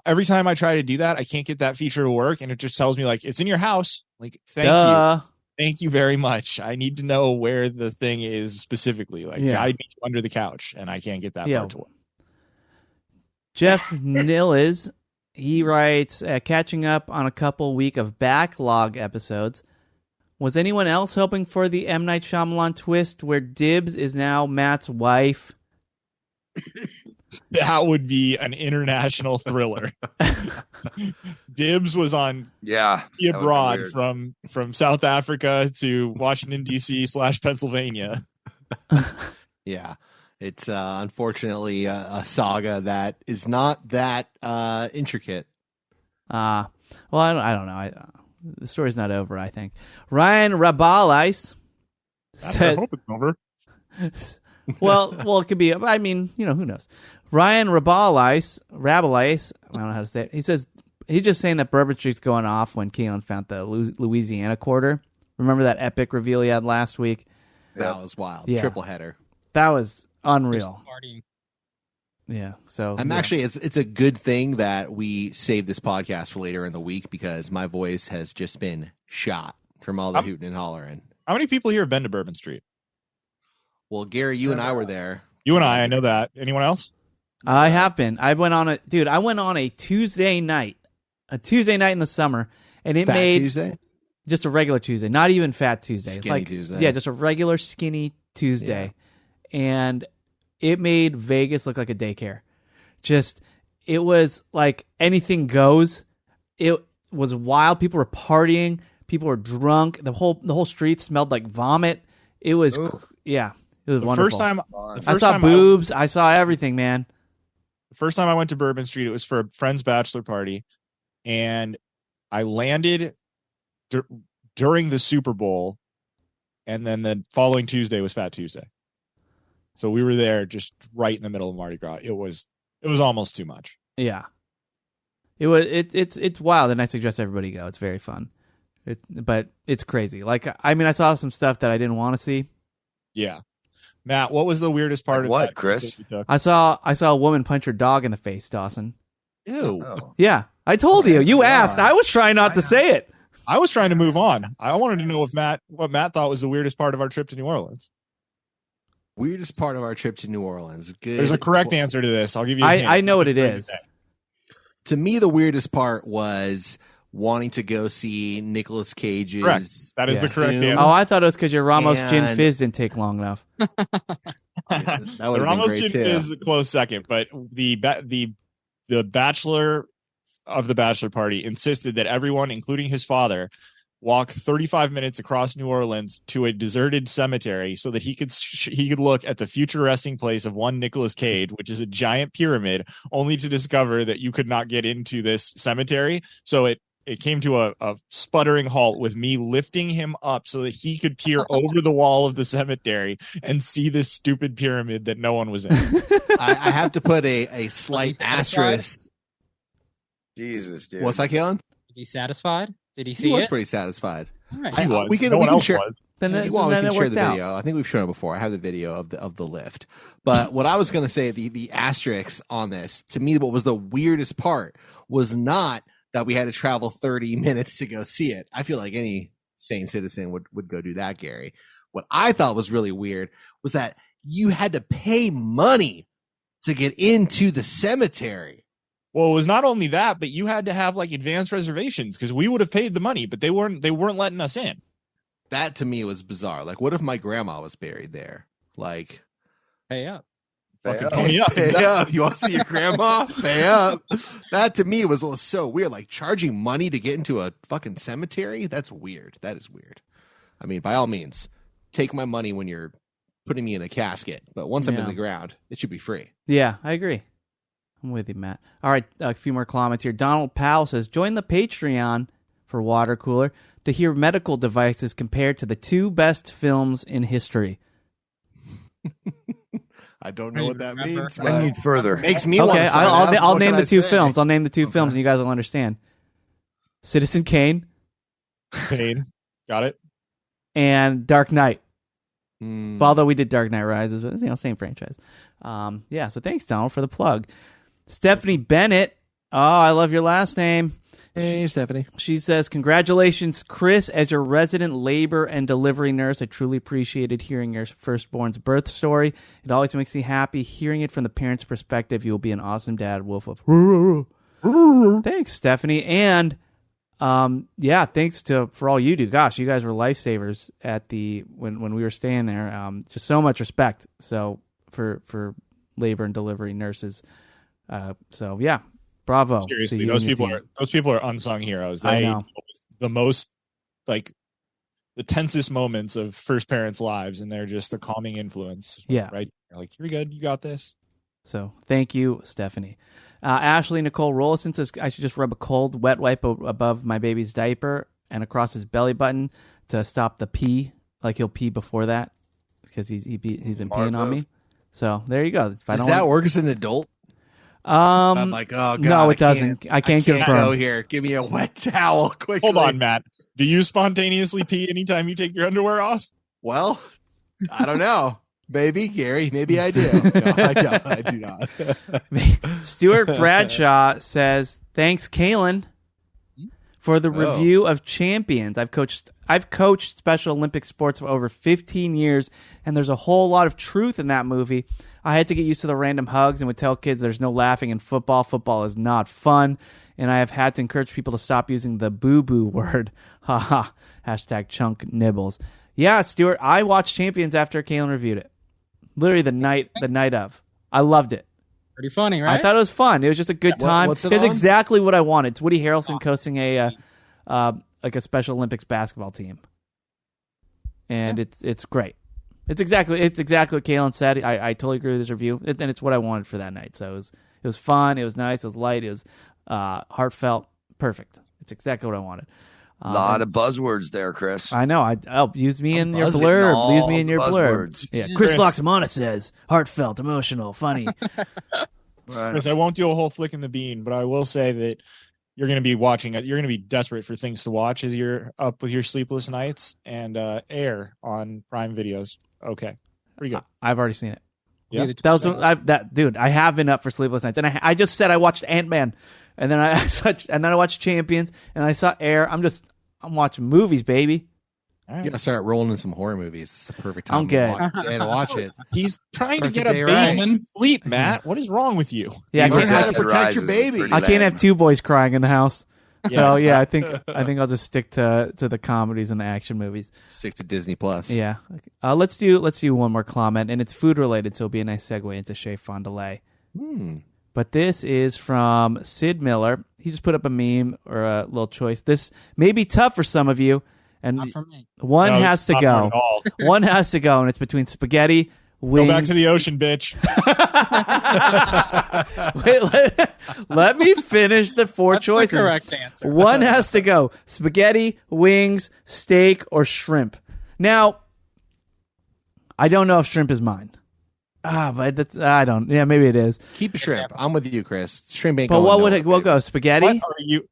E: Every time I try to do that, I can't get that feature to work, and it just tells me like it's in your house. Like, thank you very much. I need to know where the thing is specifically. Like, guide me under the couch, and I can't get that part to work.
A: Jeff Nilles, he writes, catching up on a couple week of backlog episodes. Was anyone else hoping for the M. Night Shyamalan twist where Dibs is now Matt's wife?
E: That would be an international thriller. Dibs was on abroad from South Africa to Washington, D.C. / Pennsylvania.
C: Yeah. It's unfortunately a saga that is not that intricate.
A: Well, I don't know. The story's not over, I think. Ryan Rabalais said...
E: I hope it's over.
A: Well, it could be. I mean, who knows? Ryan Rabalais, I don't know how to say it. He says he's just saying that Bourbon Street's going off when Keelan found the Louisiana quarter. Remember that epic reveal he had last week?
C: That was wild.
A: Yeah.
C: Triple header.
A: That was unreal. Yeah. So
C: actually, it's a good thing that we saved this podcast for later in the week because my voice has just been shot from all the hooting and hollering.
E: How many people here have been to Bourbon Street?
C: Well, Gary, you and I were there.
E: You and I know that. Anyone else?
A: I have been. I went on a Tuesday night. A Tuesday night in the summer. And it
C: Fat
A: made
C: Tuesday?
A: Just a regular Tuesday. Not even Fat Tuesday.
C: Skinny Tuesday.
A: Yeah, just a regular skinny Tuesday. Yeah. And it made Vegas look like a daycare. It was like anything goes. It was wild. People were partying. People were drunk. The whole street smelled like vomit. It was, It It was
E: The
A: wonderful.
E: first
A: I saw
E: time
A: boobs. I saw everything, man.
E: The first time I went to Bourbon Street, it was for a friend's bachelor party, and I landed during the Super Bowl, and then the following Tuesday was Fat Tuesday. So we were there just right in the middle of Mardi Gras. It was almost too much.
A: Yeah. It's wild, and I suggest everybody go. It's very fun. But it's crazy. Like, I mean, I saw some stuff that I didn't want to see.
E: Yeah. Matt, what was the weirdest part of
B: what,
E: that
B: Chris?
A: I saw a woman punch her dog in the face, Dawson.
E: Ew.
B: Oh.
A: Yeah, I told you. You asked. I was trying not to say it.
E: I was trying to move on. I wanted to know what Matt thought was the weirdest part of our trip to New Orleans.
C: Weirdest part of our trip to New Orleans. Good.
E: There's a correct answer to this. I'll give you a hint.
A: I know what it is.
C: To me, the weirdest part was wanting to go see Nicolas Cage's.
E: Correct. That is the correct
C: Doom.
E: answer.
A: Oh, I thought it was because your Ramos Gin
C: And-
A: Fizz didn't take long enough.
C: That
E: The
C: would have been
E: Ramos
C: great
E: Gin
C: too.
E: is a close second, but the bachelor of the bachelor party insisted that everyone, including his father, walk 35 minutes across New Orleans to a deserted cemetery so that he could look at the future resting place of one Nicolas Cage, which is a giant pyramid, only to discover that you could not get into this cemetery. So it came to a sputtering halt with me lifting him up so that he could peer over the wall of the cemetery and see this stupid pyramid that no one was in.
C: I have to put a slight asterisk.
B: Jesus, dude.
C: What's that, Kalen?
D: Is he satisfied? Did he
C: He
D: see
C: was
D: it?
C: pretty satisfied.
D: All right.
E: He was.
C: We can
E: No one else
C: share.
E: was.
A: Then
C: we
A: it
C: can share
A: worked
C: the
A: out.
C: video. I think we've shown it before. I have the video of the lift. But what I was going to say, the asterisks on this, to me, what was the weirdest part was not that we had to travel 30 minutes to go see it. I feel like any sane citizen would go do that, Gary. What I thought was really weird was that you had to pay money to get into the cemetery.
E: Well, it was not only that, but you had to have like advanced reservations because we would have paid the money, but they weren't letting us in.
C: That to me was bizarre. Like, what if my grandma was buried there? Like,
D: Pay up.
C: fucking
E: Pay up,
C: pay
E: exactly.
C: up. You want to see your grandma? Pay up. That to me was so weird. Like charging money to get into a fucking cemetery. That's weird. That is weird. I mean, by all means, take my money when you're putting me in a casket. But once I'm in
A: Yeah.
C: the ground, it should be free.
A: Yeah, I agree. I'm with you, Matt. All right, a few more comments here. Donald Powell says, join the Patreon for Watercooler to hear medical devices compared to the two best films in history.
C: I don't know what that means.
B: I need further.
C: Makes me want
A: Okay,
C: to sign up.
A: I'll
C: What
A: name
C: can
A: the
C: I
A: two
C: say?
A: films. I'll name the two films, and you guys will understand. Citizen Kane
E: Pain. Got it.
A: and Dark Knight.
C: Hmm.
A: Although we did Dark Knight Rises, same franchise. Yeah, so thanks, Donald, for the plug. Stephanie Bennett. Oh, I love your last name.
C: Hey, Stephanie.
A: She says, congratulations, Chris, as your resident labor and delivery nurse. I truly appreciated hearing your firstborn's birth story. It always makes me happy hearing it from the parent's perspective. You will be an awesome dad, Woof Woof. Thanks, Stephanie. And thanks for all you do. Gosh, you guys were lifesavers at when we were staying there. Just so much respect. So for labor and delivery nurses. Bravo.
E: Seriously,
A: to you
E: those
A: and your
E: people
A: team.
E: are unsung heroes.
A: I
E: They
A: know.
E: the most like the tensest moments of first parents' lives, and they're just the calming influence.
A: Yeah.
E: Right. Like, you're good. You got this.
A: So thank you, Stephanie. Ashley Nicole Rollison says I should just rub a cold wet wipe above my baby's diaper and across his belly button to stop the pee. Like he'll pee before that because he's been peeing on me. So there you go.
C: Does that work as an adult?
A: I'm
C: I'm like, oh god,
A: no, it doesn't. I can't confirm.
C: Go here. Give me a wet towel, quickly.
E: Hold on, Matt. Do you spontaneously pee anytime you take your underwear off?
C: Well, I don't know. Maybe, Gary. Maybe I do. No, I don't. I do not.
A: Stuart Bradshaw says, thanks, Kalen, for the review of Champions. I've coached Special Olympics sports for over 15 years, and there's a whole lot of truth in that movie. I had to get used to the random hugs and would tell kids there's no laughing in football. Football is not fun. And I have had to encourage people to stop using the boo-boo word. Haha. Hashtag chunk nibbles. Yeah, Stuart, I watched Champions after Kalen reviewed it. Literally the night of. I loved it.
D: Pretty funny, right?
A: I thought it was fun. It was just a good time.
C: What's it
A: It's
C: on?
A: exactly what I wanted. It's Woody Harrelson coaching a Special Olympics basketball team. And it's great. It's exactly what Kalen said. I totally agree with his review, and it's what I wanted for that night. So it was fun. It was nice. It was light. It was heartfelt. Perfect. It's exactly what I wanted.
B: A lot of buzzwords there, Chris.
A: I know. Use me in your blurb. Use me in your blurb. Yeah. Chris Loxamana says heartfelt, emotional, funny.
E: Chris, I won't do a whole flick in the bean, but I will say that you're going to be watching it. You're going to be desperate for things to watch as you're up with your sleepless nights, and Air on Prime Videos. Okay, pretty good.
A: I've already seen it.
E: Yeah,
A: dude. I have been up for sleepless nights, and I just said I watched Ant-Man, and then I watched Champions, and I saw Air. I'm watching movies, baby.
C: You gotta start rolling in some horror movies. It's the perfect time
A: I'm good.
C: to watch it.
E: He's trying to get a baby to sleep, Matt. What is wrong with you?
A: Yeah,
C: you learn how to protect your baby.
A: I can't have two boys crying in the house. So yeah, I think I'll just stick to the comedies and the action movies.
C: Stick to Disney Plus.
A: Yeah. Let's do one more comment, and it's food related, so it'll be a nice segue into Chez Fond du Lait. But this is from Sid Miller. He just put up a meme or a little choice. This may be tough for some of you, and one has to go. One has to go, and it's between spaghetti, wings.
E: Go back to the ocean, bitch.
A: Wait, let me finish the four choices.
D: The correct answer.
A: One has to go: spaghetti, wings, steak, or shrimp. Now, I don't know if shrimp is mine. But I don't. Yeah, maybe it is.
C: Keep a shrimp. I'm with you, Chris. Shrimp ain't.
A: But what would it? We'll go spaghetti.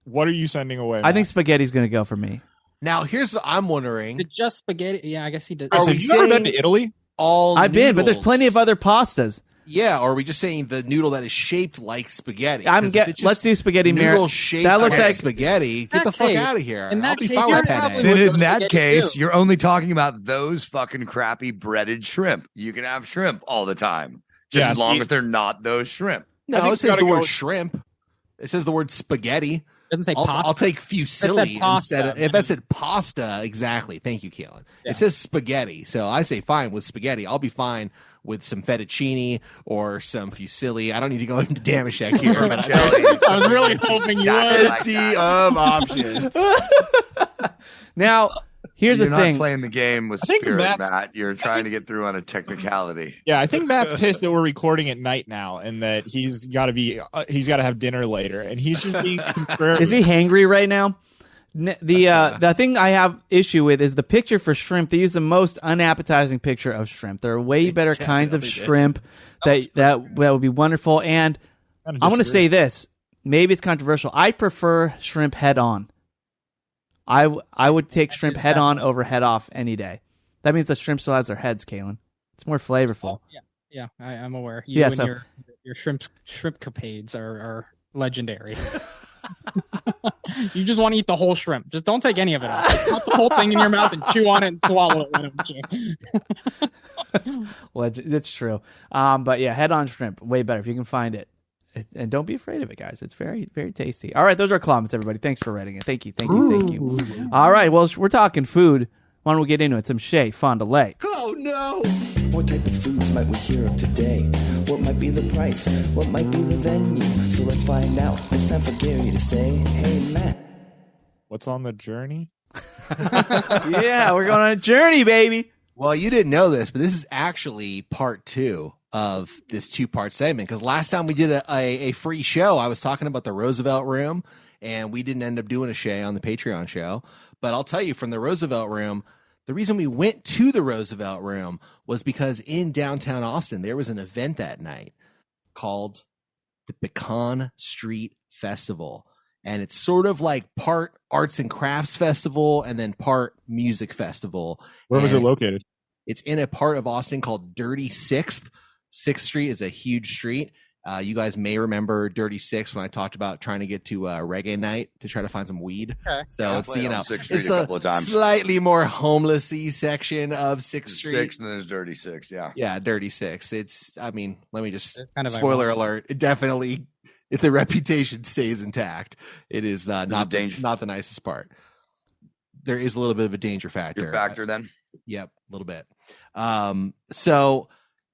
E: What are you sending away, Matt?
A: I think spaghetti's going to go for me.
C: Now, here's what I'm wondering.
D: Just spaghetti? Yeah, I guess he did.
E: Have you ever been to Italy?
A: I've been, but there's plenty of other pastas.
C: Yeah, or are we just saying the noodle that is shaped like spaghetti?
A: Let's do spaghetti
C: noodle shaped
A: that looks like
C: spaghetti. Get the fuck out of here.
D: I'll
C: be fine with penne.
B: Then in that case, you're only talking about those fucking crappy breaded shrimp. You can have shrimp all the time, just as long as they're not those shrimp.
C: No, it says the word shrimp. It says the word spaghetti.
D: Doesn't say pasta.
C: I'll take fusilli instead of if that said pasta. Exactly. Thank you, Keelan. Yeah. It says spaghetti, so I say fine with spaghetti. I'll be fine with some fettuccine or some fusilli. I don't need to go into Damashek here. But
D: I was really hoping you would.
C: Plenty of options.
A: Now, here's the thing.
B: You're not playing the game with spirit, Matt. You're trying to get through on a technicality.
E: Yeah, I think Matt's pissed that we're recording at night now and that he's got to have dinner later, and he's just being contrary.
A: Is he hangry right now? The thing I have issue with is the picture for shrimp. They use the most unappetizing picture of shrimp. There are way better kinds of shrimp that would be wonderful. And I'm going to say this. Maybe it's controversial. I prefer shrimp head on. I would take shrimp head on over head off any day. That means the shrimp still has their heads, Kalen. It's more flavorful.
D: Yeah, I'm aware.
A: So
D: your shrimp capades are legendary. You just want to eat the whole shrimp. Just don't take any of it out. Just put the whole thing in your mouth and chew on it and swallow it. Why don't you?
A: That's true. But yeah, head on shrimp, way better if you can find it. And don't be afraid of it, guys. It's very, very tasty. All right, those are our comments, everybody. Thanks for writing it. Thank you. All right, well, we're talking food. Why don't we get into it? Some Chez Fond du Lait.
C: Oh, no.
F: What type of foods might we hear of today? What might be the price? What might be the venue? So let's find out. It's time for Gary to say, hey, Matt.
E: What's on the journey?
A: Yeah, we're going on a journey, baby.
C: Well, you didn't know this, but this is actually part 2 of this 2-part segment, because last time we did a free show, I was talking about the Roosevelt Room, and we didn't end up doing a Chez on the Patreon show. But I'll tell you, from the Roosevelt Room, the reason we went to the Roosevelt Room was because in downtown Austin, there was an event that night called the Pecan Street Festival. And it's sort of like part arts and crafts festival and then part music festival.
E: Where was it located?
C: It's in a part of Austin called Dirty Sixth. 6th Street is a huge street. You guys may remember Dirty Six when I talked about trying to get to reggae night to try to find some weed. Okay. So it's, you know, it's a slightly more homelessy section of 6th Street.
B: 6 and then there's Dirty Six. Yeah.
C: Yeah. Dirty Six. It's, I mean, let me just spoiler alert. It definitely, if the reputation stays intact, it is not the nicest part. There is a little bit of a danger factor.
B: Then?
C: Yep. A little bit. So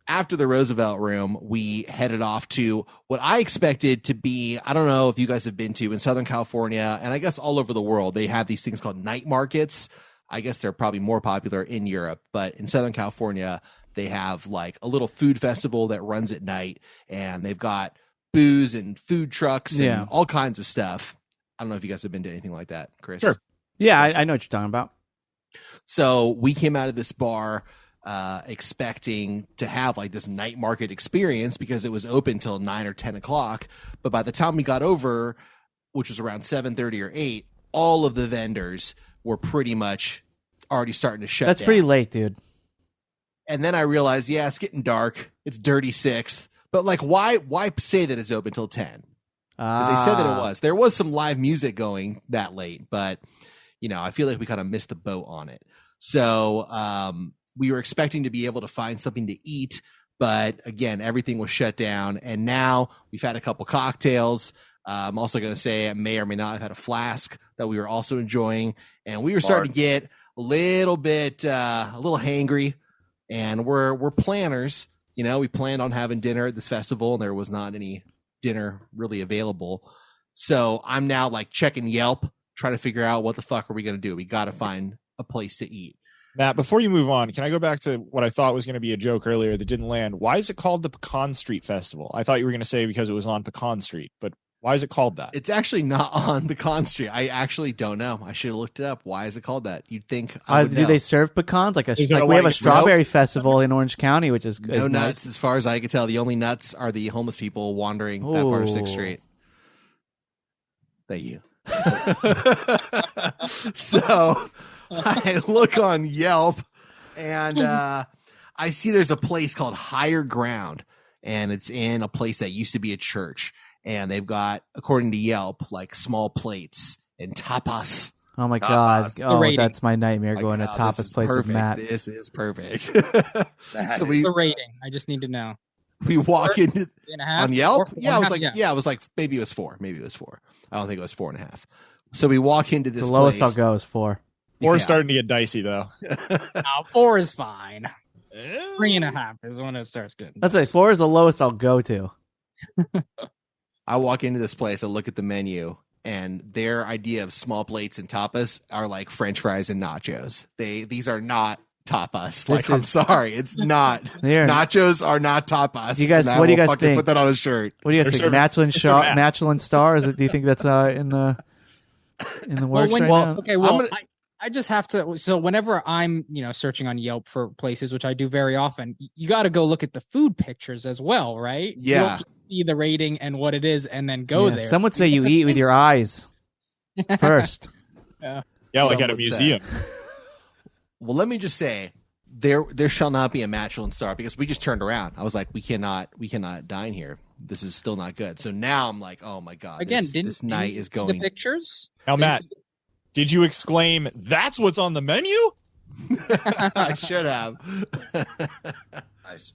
C: after the Roosevelt Room, we headed off to what I expected to be, I don't know if you guys have been to, in Southern California, and I guess all over the world, they have these things called night markets. I guess they're probably more popular in Europe, but in Southern California, they have like a little food festival that runs at night, and they've got booze and food trucks and all kinds of stuff. I don't know if you guys have been to anything like that, Chris.
A: Sure. Yeah, I know what you're talking about.
C: So we came out of this bar expecting to have like this night market experience because it was open till 9 or 10 o'clock. But by the time we got over, which was around 7:30 or 8, all of the vendors were pretty much already starting to shut down.
A: That's pretty late, dude.
C: And then I realized, it's getting dark. It's dirty 6th. But like, why say that it's open till 10? Because they said that it was. There was some live music going that late, but I feel like we kind of missed the boat on it. So we were expecting to be able to find something to eat, but again, everything was shut down. And now we've had a couple cocktails. I'm also going to say I may or may not have had a flask that we were also enjoying, and we were starting to get a little hangry. And we're planners. We planned on having dinner at this festival, and there was not any dinner really available. So I'm now like checking Yelp, trying to figure out what the fuck are we going to do. We got to find a place to eat.
E: Matt, before you move on, can I go back to what I thought was going to be a joke earlier that didn't land? Why is it called the Pecan Street Festival? I thought you were going to say because it was on Pecan Street, but why is it called that?
C: It's actually not on Pecan Street. I actually don't know. I should have looked it up. Why is it called that? You'd think I would know.
A: Do they serve pecans? Like we have a strawberry festival in Orange County, which is
C: no nuts.
A: Nice.
C: As far as I can tell, the only nuts are the homeless people wandering that part of 6th Street. Thank you. So I look on Yelp, and I see there's a place called Higher Ground, and it's in a place that used to be a church. And they've got, according to Yelp, like small plates and tapas.
A: Oh my God! Oh, that's my nightmare, going to tapas place with Matt.
C: This is perfect.
D: So the rating. I just need to know.
C: We walk into on Yelp.
D: I
C: was like, maybe it was 4. Maybe it was 4. I don't think it was 4.5. So we walk into this.
A: The lowest
C: place.
A: I'll go is 4.
E: 4 is starting to get dicey, though.
D: No, 4 is fine. 3.5 is when it starts getting.
A: That's right. 4 is the lowest I'll go to.
C: I walk into this place, I look at the menu, and their idea of small plates and tapas are like French fries and nachos. These are not tapas. I'm sorry, it's not. Nachos are not tapas.
A: You guys, what do you guys think?
C: Put that on a shirt.
A: What do you guys think? Michelin star? Do you think that's in the works right now?
D: Okay, well, I just have to. So whenever I'm, searching on Yelp for places, which I do very often, you got to go look at the food pictures as well, right?
C: Yeah.
D: You don't see the rating and what it is, and then go there.
A: Some would say you eat with your eyes first.
E: Yeah, like at a museum.
C: Well, let me just say, there shall not be a Michelin star, because we just turned around. I was like, we cannot dine here. This is still not good. So now I'm like, oh my God.
D: Again,
C: this night is going.
D: The pictures.
E: Now, Matt, did you exclaim, "That's what's on the menu"?
C: I should have.
B: Nice.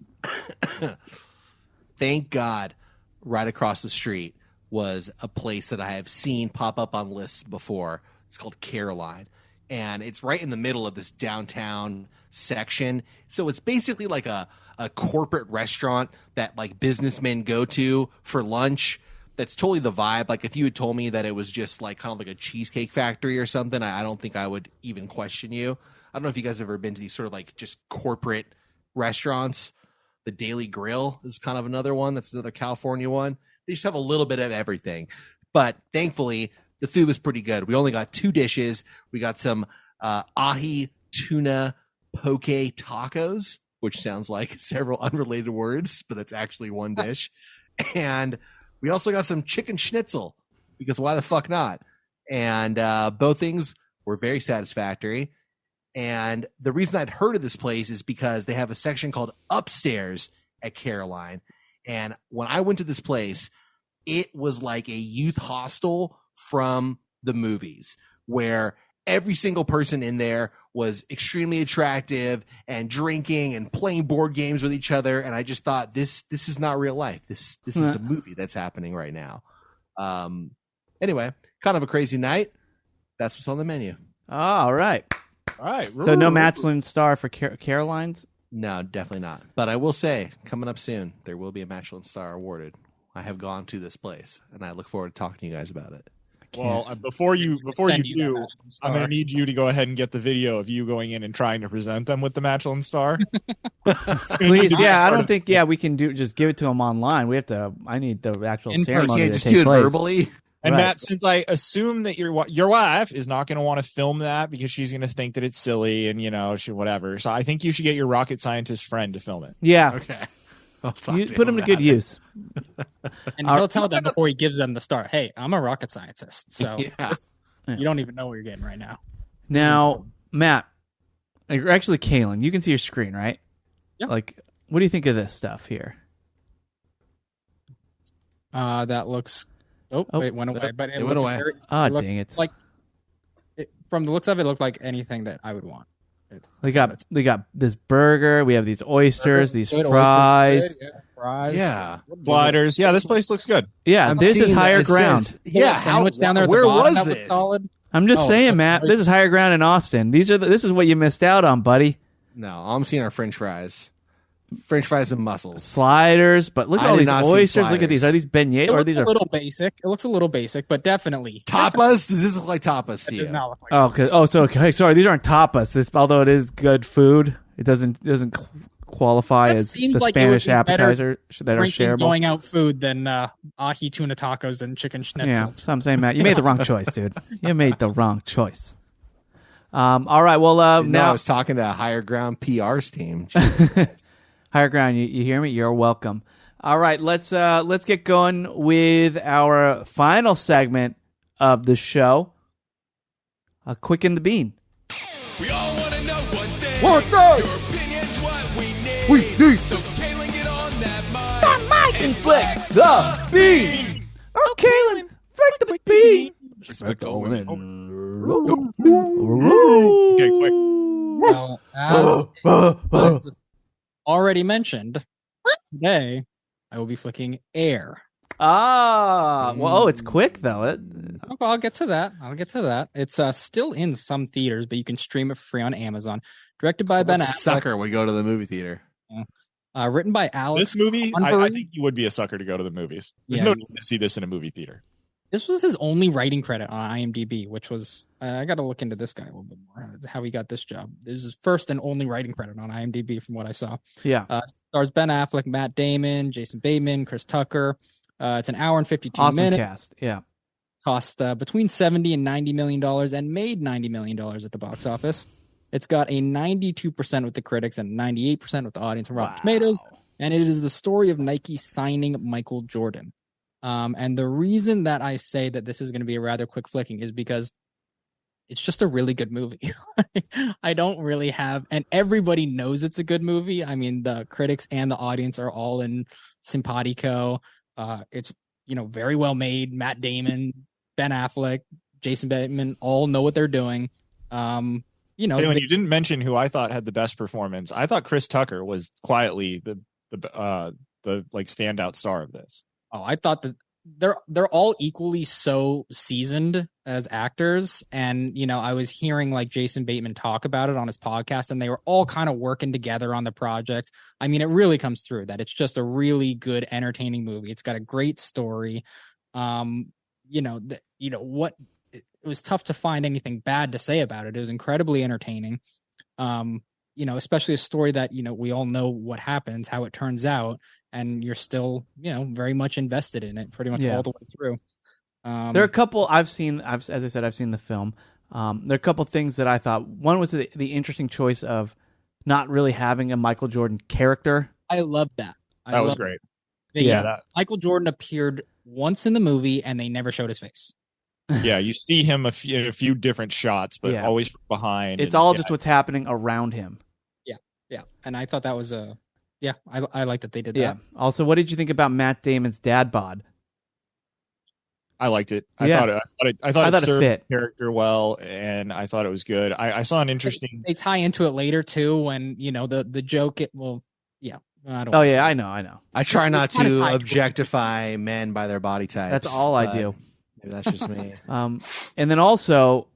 C: Thank God, right across the street was a place that I have seen pop up on lists before. It's called Caroline, and it's right in the middle of this downtown section. So it's basically like a corporate restaurant that like businessmen go to for lunch. That's totally the vibe. Like if you had told me that it was just like kind of like a cheesecake factory or something, I don't think I would even question you. I don't know if you guys have ever been to these sort of like just corporate restaurants. The Daily Grill is kind of another one. That's another California one. They just have a little bit of everything. But thankfully, the food was pretty good. We only got 2 dishes. We got some ahi tuna poke tacos, which sounds like several unrelated words, but that's actually one dish. And we also got some chicken schnitzel, because why the fuck not? And both things were very satisfactory. And the reason I'd heard of this place is because they have a section called Upstairs at Caroline. And when I went to this place, it was like a youth hostel from the movies, where every single person in there was extremely attractive and drinking and playing board games with each other. And I just thought, this is not real life. This is a movie that's happening right now. Anyway, kind of a crazy night. That's what's on the menu.
A: All right.
E: Right.
A: So no Michelin star for Caroline's?
C: No, definitely not. But I will say, coming up soon, there will be a Michelin star awarded. I have gone to this place, and I look forward to talking to you guys about it.
E: Well, before you do, I'm going to need you to go ahead and get the video of you going in and trying to present them with the Michelin star.
A: Please, I don't think we can just give it to them online. We have to. I need the actual ceremony.
C: You can't just do it verbally.
E: And Matt, since I assume that your wife is not going to want to film that because she's going to think that it's silly and whatever, so I think you should get your rocket scientist friend to film it.
A: Yeah.
C: Okay.
A: You put him to good use.
D: And he'll tell them before he gives them the start, hey, I'm a rocket scientist. So you don't even know what you're getting right now.
A: Now, Matt, actually, Kaylin, you can see your screen, right?
D: Yep.
A: Like, what do you think of this stuff here?
D: That looks... Oh, it went away. But it went away.
A: Dang it.
D: From the looks of it, looked like anything that I would want.
A: We got this burger. We have these oysters, these fries.
D: Fries.
C: Yeah.
E: Sliders. Yeah, this place looks good.
A: Yeah, this is higher ground.
D: Sandwich down there at
C: where
D: the bottom
C: was
D: that
C: this?
D: solid.
A: I'm just saying, Matt, this is higher ground in Austin. This is what you missed out on, buddy.
C: No, I'm seeing our French fries. French fries and mussels.
A: Sliders, but look at all these oysters. Look at these. Are these beignets?
D: It looks a little basic. It looks a little basic, but definitely.
C: Tapas? Does this look like tapas to you?
D: It does not look
A: like sorry, these aren't tapas. Although it is good food, it doesn't qualify as the Spanish appetizer that are shareable.
D: Going out food than ahi tuna tacos and chicken schnitzel.
A: Yeah, so I'm saying, Matt, you made the wrong choice, dude. You made the wrong choice. All right, well, now
C: I was talking to a Higher Ground PR's team.
A: Higher Ground, you hear me? You're welcome. All right, let's get going with our final segment of the show. A quick in the bean.
G: We all want to know
C: What day?
G: Your opinion's what we need.
C: We need.
G: So Kaylin, get on that mic.
A: And flick the bean. Oh, Kaylin, flick the bean.
C: Respect all women.
E: Okay, quick.
D: Well, as already mentioned, today I will be flicking air.
A: It's quick though.
D: I'll get to that. It's still in some theaters, but you can stream it for free on Amazon. Directed by Ben Affleck.
C: Sucker would go to the movie theater.
D: Written by Alex.
E: This movie, I think you would be a sucker to go to the movies. There's no need to see this in a movie theater.
D: This was his only writing credit on IMDb, which was I got to look into this guy a little bit more. How he got this job. This is his first and only writing credit on IMDb, from what I saw.
A: Yeah.
D: Stars Ben Affleck, Matt Damon, Jason Bateman, Chris Tucker. It's an hour and 52
A: awesome
D: minutes.
A: Cast. Yeah.
D: Cost between $70 and $90 million and made $90 million at the box office. It's got a 92% with the critics and 98% with the audience on Rotten Tomatoes. And it is the story of Nike signing Michael Jordan. And the reason that I say that this is going to be a rather quick flicking is because it's just a really good movie. I don't really have, and everybody knows it's a good movie. I mean, the critics and the audience are all in simpatico. It's, very well made. Matt Damon, Ben Affleck, Jason Bateman all know what they're doing.
E: When you didn't mention who I thought had the best performance. I thought Chris Tucker was quietly the standout star of this.
D: Oh, I thought that they're all equally so seasoned as actors. And, I was hearing like Jason Bateman talk about it on his podcast, and they were all kind of working together on the project. I mean, it really comes through that it's just a really good, entertaining movie. It's got a great story. It was tough to find anything bad to say about it. It was incredibly entertaining. Especially a story that, we all know what happens, how it turns out, and you're still, very much invested in it pretty much all the way through.
A: There are a couple as I said, I've seen the film. There are a couple things that I thought. One was the interesting choice of not really having a Michael Jordan character.
D: I love that.
E: That was great.
D: Michael Jordan appeared once in the movie and they never showed his face.
E: Yeah, you see him a few different shots, but always from behind.
A: It's all just what's happening around him.
D: Yeah. And I thought that was I like that they did that.
A: Yeah. Also, what did you think about Matt Damon's dad bod?
E: I liked it. I thought it served the character well, and I thought it was good. I saw an interesting.
D: They tie into it later too, when the joke. I don't.
A: Oh yeah, I know.
C: I try not to objectify men by their body types.
A: That's all I do.
C: Maybe that's just me.
A: And then also,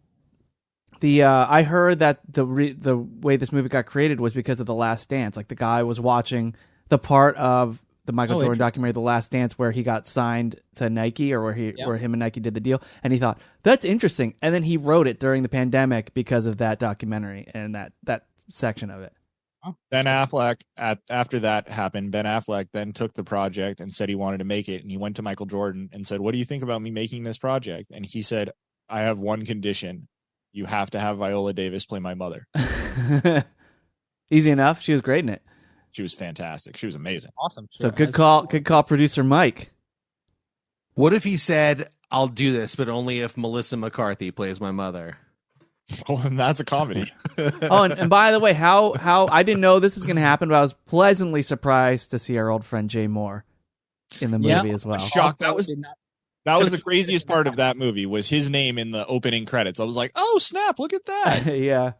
A: I heard that the way this movie got created was because of The Last Dance. Like the guy was watching the part of the Michael Jordan documentary, The Last Dance, where he got signed to Nike, or where him and Nike did the deal, and he thought that's interesting, and then he wrote it during the pandemic because of that documentary and that section of it.
E: Ben Affleck, after that happened, Ben Affleck then took the project and said he wanted to make it, and he went to Michael Jordan and said, "What do you think about me making this project?" And he said, "I have one condition: you have to have Viola Davis play my mother."
A: Easy enough. She was great in it.
E: She was fantastic. She was amazing.
D: Awesome.
A: So good call, producer Mike.
C: What if he said, "I'll do this, but only if Melissa McCarthy plays my mother"?
E: Well, then that's a comedy.
A: Oh, and by the way, how I didn't know this was going to happen, but I was pleasantly surprised to see our old friend Jay Moore in the movie as well.
E: Shocked. That was the craziest part of that movie, was his name in the opening credits. I was like, "Oh snap! Look at that!"
A: Yeah.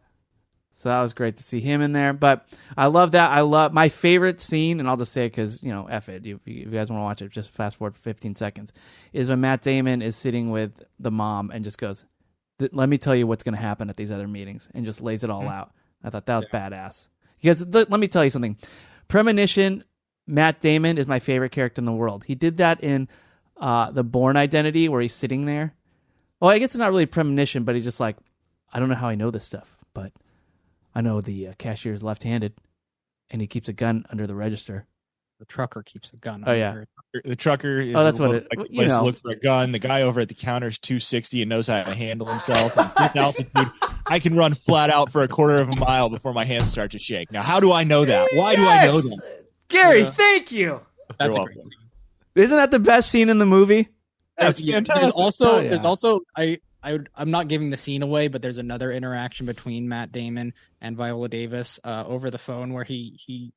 A: So that was great to see him in there. But I love that. I love my favorite scene, and I'll just say it because, F it. If you guys want to watch it, just fast forward for 15 seconds, is when Matt Damon is sitting with the mom and just goes, "Let me tell you what's going to happen at these other meetings," and just lays it all out. I thought that was badass. Because let me tell you something. Premonition, Matt Damon is my favorite character in the world. He did that in The Bourne Identity, where he's sitting there. Well, I guess it's not really premonition, but he's just like, I don't know how I know this stuff, but I know the cashier is left-handed, and he keeps a gun under the register.
D: The trucker keeps a gun.
A: Oh, yeah.
E: The trucker is
A: that's what it
E: place to look for a gun. The guy over at the counter is 260 and knows how to handle himself. And altitude, I can run flat out for a quarter of a mile before my hands start to shake. Now, how do I know that? Why do I know that?
A: Gary, thank you.
D: That's a great scene.
A: Isn't that the best scene in the movie?
E: That's fantastic.
D: There's also I'm not giving the scene away, but there's another interaction between Matt Damon and Viola Davis over the phone where he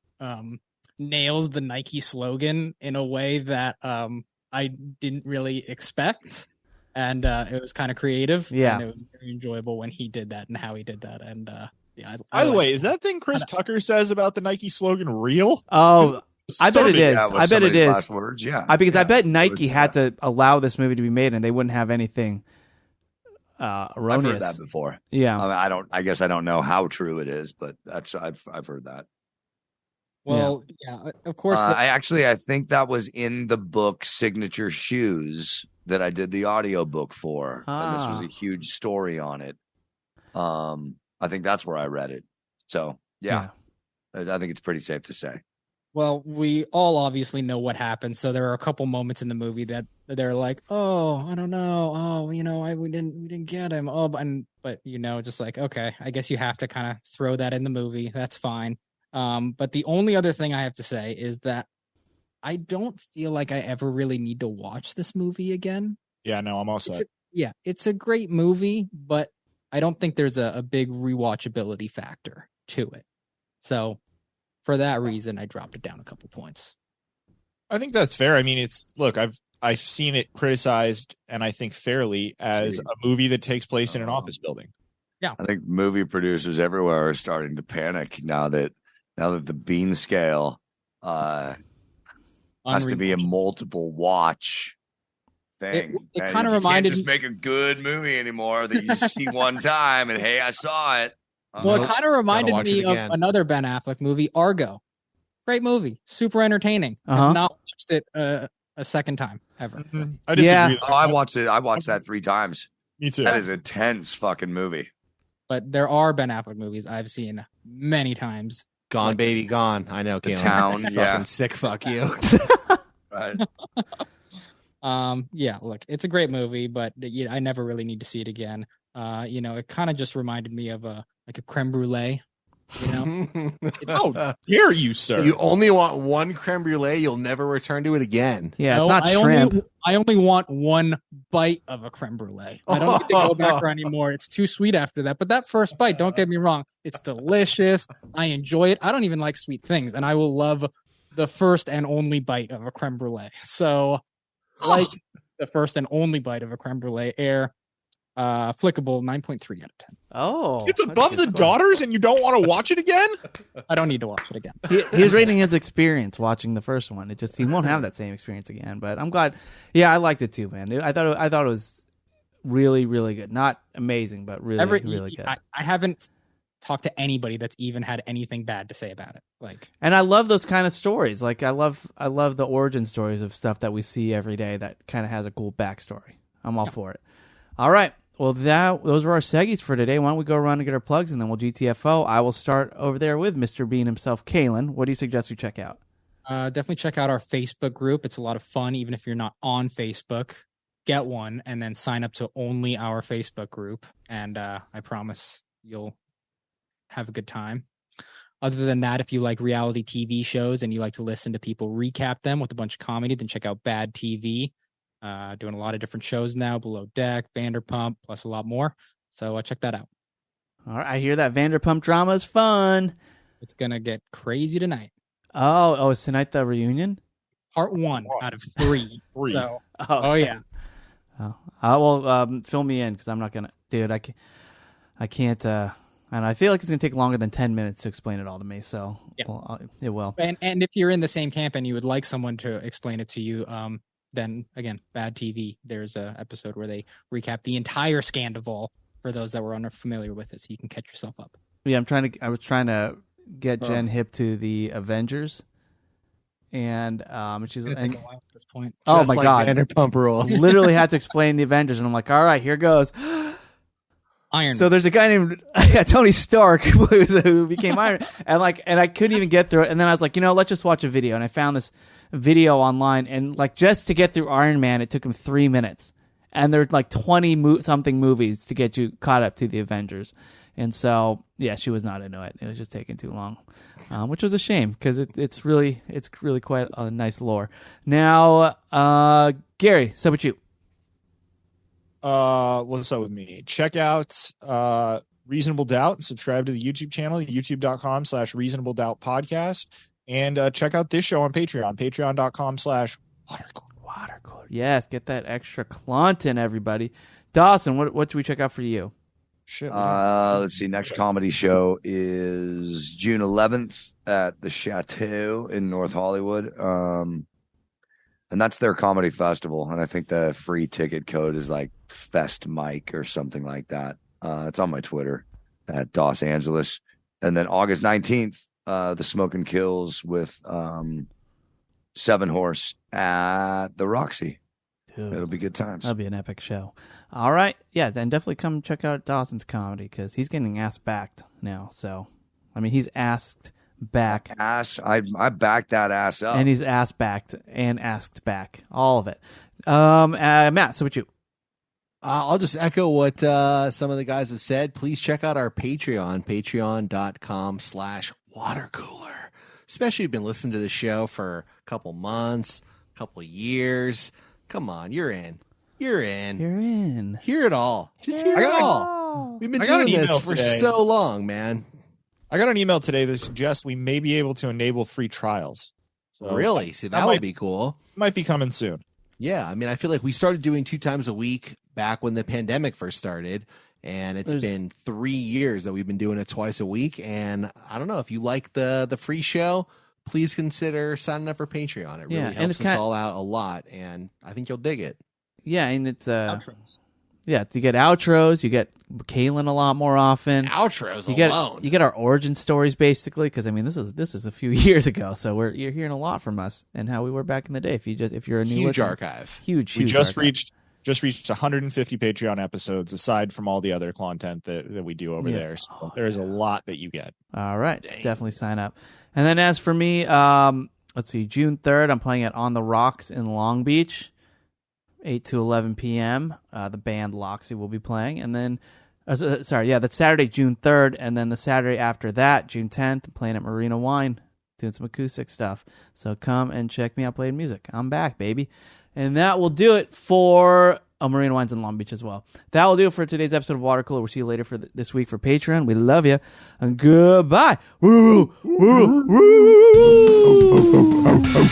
D: nails the Nike slogan in a way that I didn't really expect, and it was kind of creative.
A: Yeah,
D: and it was very enjoyable when he did that and how he did that. And
E: by the way, is that thing Chris Tucker says about the Nike slogan real?
A: Oh, I bet it is. I bet it is.
B: Last words, yeah.
A: I bet Nike had to allow this movie to be made, and they wouldn't have anything erroneous.
B: I've heard that before.
A: Yeah,
B: I guess I don't know how true it is, but I've heard that.
D: Well, yeah, of course.
B: I think that was in the book Signature Shoes that I did the audio book for. And this was a huge story on it. I think that's where I read it. So yeah, I think it's pretty safe to say.
D: Well, we all obviously know what happened. So there are a couple moments in the movie that they're like, "Oh, I don't know. Oh, we didn't get him. Oh, but just like, okay, I guess you have to kind of throw that in the movie. That's fine." But the only other thing I have to say is that I don't feel like I ever really need to watch this movie again.
E: Yeah, no, I'm all set.
D: It's a great movie, but I don't think there's a big rewatchability factor to it. So for that reason, I dropped it down a couple points.
E: I think that's fair. I mean, I've seen it criticized, and I think fairly, as a movie that takes place in an office building.
D: Yeah,
B: I think movie producers everywhere are starting to panic now that the bean scale has to be a multiple watch thing.
D: It kind of reminded
B: me. Just make a good movie anymore that you see one time and hey, I saw it.
D: Well, it kind of reminded me of another Ben Affleck movie, Argo. Great movie, super entertaining. I've not watched it a second time ever.
E: Mm-hmm. I disagree.
B: Oh, I watched it. I watched that 3 times.
E: Me too.
B: That is a tense fucking movie.
D: But there are Ben Affleck movies I've seen many times.
C: Gone, Baby, Gone. I know.
B: The Town.
C: Fucking sick. Fuck you.
B: Right.
D: Yeah. Look, it's a great movie, but I never really need to see it again. It kind of just reminded me of a creme brulee.
E: How dare you, sir?
C: You only want one creme brulee. You'll never return to it again.
A: Yeah, it's not shrimp.
D: I only want one bite of a creme brulee. I don't get to go back for any more. It's too sweet after that. But that first bite, don't get me wrong, it's delicious. I enjoy it. I don't even like sweet things, and I will love the first and only bite of a creme brulee. So, like the first and only bite of a creme brulee, flickable 9.3 out of 10.
A: Oh,
E: it's above the daughters, and you don't want to watch it again?
D: I don't need to watch it again.
A: He's rating his experience watching the first one. He won't have that same experience again. But I'm glad. Yeah, I liked it too, man. I thought it was really, really good. Not amazing, but really, really good.
D: I haven't talk to anybody that's even had anything bad to say about it. Like,
A: and I love those kind of stories. Like I love the origin stories of stuff that we see every day that kind of has a cool backstory. I'm all for it. All right. Well, those were our seggies for today. Why don't we go around and get our plugs, and then we'll GTFO. I will start over there with Mr. Bean himself, Kalen. What do you suggest we check out?
D: Definitely check out our Facebook group. It's a lot of fun, even if you're not on Facebook. Get one, and then sign up to only our Facebook group, and I promise you'll have a good time. Other than that, if you like reality TV shows and you like to listen to people recap them with a bunch of comedy, then check out Bad TV. Doing a lot of different shows now, Below Deck, Vanderpump, plus a lot more. So check that out.
A: All right, I hear that Vanderpump drama is fun.
D: It's going to get crazy tonight.
A: Oh, is tonight the reunion?
D: Part 1 out of 3. So, yeah.
A: Well, fill me in because I'm not going to, dude, I can't, and I feel like it's going to take longer than 10 minutes to explain it all to me. So it will.
D: And if you're in the same camp and you would like someone to explain it to you, then again, Bad TV, there's a episode where they recap the entire Scandival for those that were unfamiliar with it, so you can catch yourself up.
A: Yeah, I was trying to get Jen hip to the Avengers, and she's
D: it's take a while at this point.
A: Oh
C: Just
A: my
C: like
A: god,
C: Vanderpump Rules.
A: literally had to explain the Avengers, and I'm like, all right, here goes.
D: Iron.
A: So there's a guy named Tony Stark who became Iron Man, and I couldn't even get through it. And then I was like, let's just watch a video. And I found this video online, and like just to get through Iron Man, it took him 3 minutes. And there's like 20 something movies to get you caught up to the Avengers. And so yeah, she was not into it. It was just taking too long, which was a shame because it's really quite a nice lore. Now, Gary, so about you.
E: What's up with me? Check out Reasonable Doubt. Subscribe to the YouTube channel, youtube.com/Reasonable Doubt Podcast. And check out this show on Patreon, patreon.com/Watercooler.
A: Yes, get that extra Clonton, everybody. Dawson, what do we check out for you?
E: Shit.
B: Let's see. Next comedy show is June 11th at the Chateau in North Hollywood. And that's their comedy festival. And I think the free ticket code is like Fest Mike or something like that. It's on my Twitter at Dos Angeles. And then August 19th, the Smoke and Kills with Seven Horse at the Roxy. Dude, it'll be good times.
A: That'll be an epic show. All right. Yeah, then definitely come check out Dawson's comedy because he's getting ass-backed now. So, I mean, he's asked back.
B: I backed that ass up.
A: And he's ass-backed and asked back. All of it. Matt, so what you?
C: I'll just echo what some of the guys have said. Please check out our Patreon, patreon.com/watercooler. Especially if you've been listening to the show for a couple months, a couple years. Come on, you're in. You're in. Hear it all. Just hear it all. We've been doing this for so long, man.
E: I got an email today that suggests we may be able to enable free trials.
C: So really? See, that would be cool.
E: Might be coming soon.
C: Yeah, I mean, I feel like we started doing 2 times a week back when the pandemic first started, and it's been 3 years that we've been doing it twice a week. And I don't know, if you like the free show, please consider signing up for Patreon. It really helps us all out a lot, and I think you'll dig it.
A: Yeah, and it's you get outros, you get Kalen a lot more often.
C: Outros
A: you get our origin stories basically, because I mean this is a few years ago, so you're hearing a lot from us and how we were back in the day. If you're a new
C: huge
A: listener.
C: Archive,
A: huge.
E: We just reached 150 Patreon episodes aside from all the other content that we do over there. So there's a lot that you get.
A: All right, definitely sign up. And then as for me, let's see, June 3rd, I'm playing at On the Rocks in Long Beach. 8 to 11 p.m. The band Loxy will be playing. And then, that's Saturday, June 3rd. And then the Saturday after that, June 10th, I'm playing at Marina Wine, doing some acoustic stuff. So come and check me out playing music. I'm back, baby. And that will do it for Marina Wine's in Long Beach as well. That will do it for today's episode of Watercooler. We'll see you later for this week for Patreon. We love you. And goodbye. Woo, woo, woo, woo.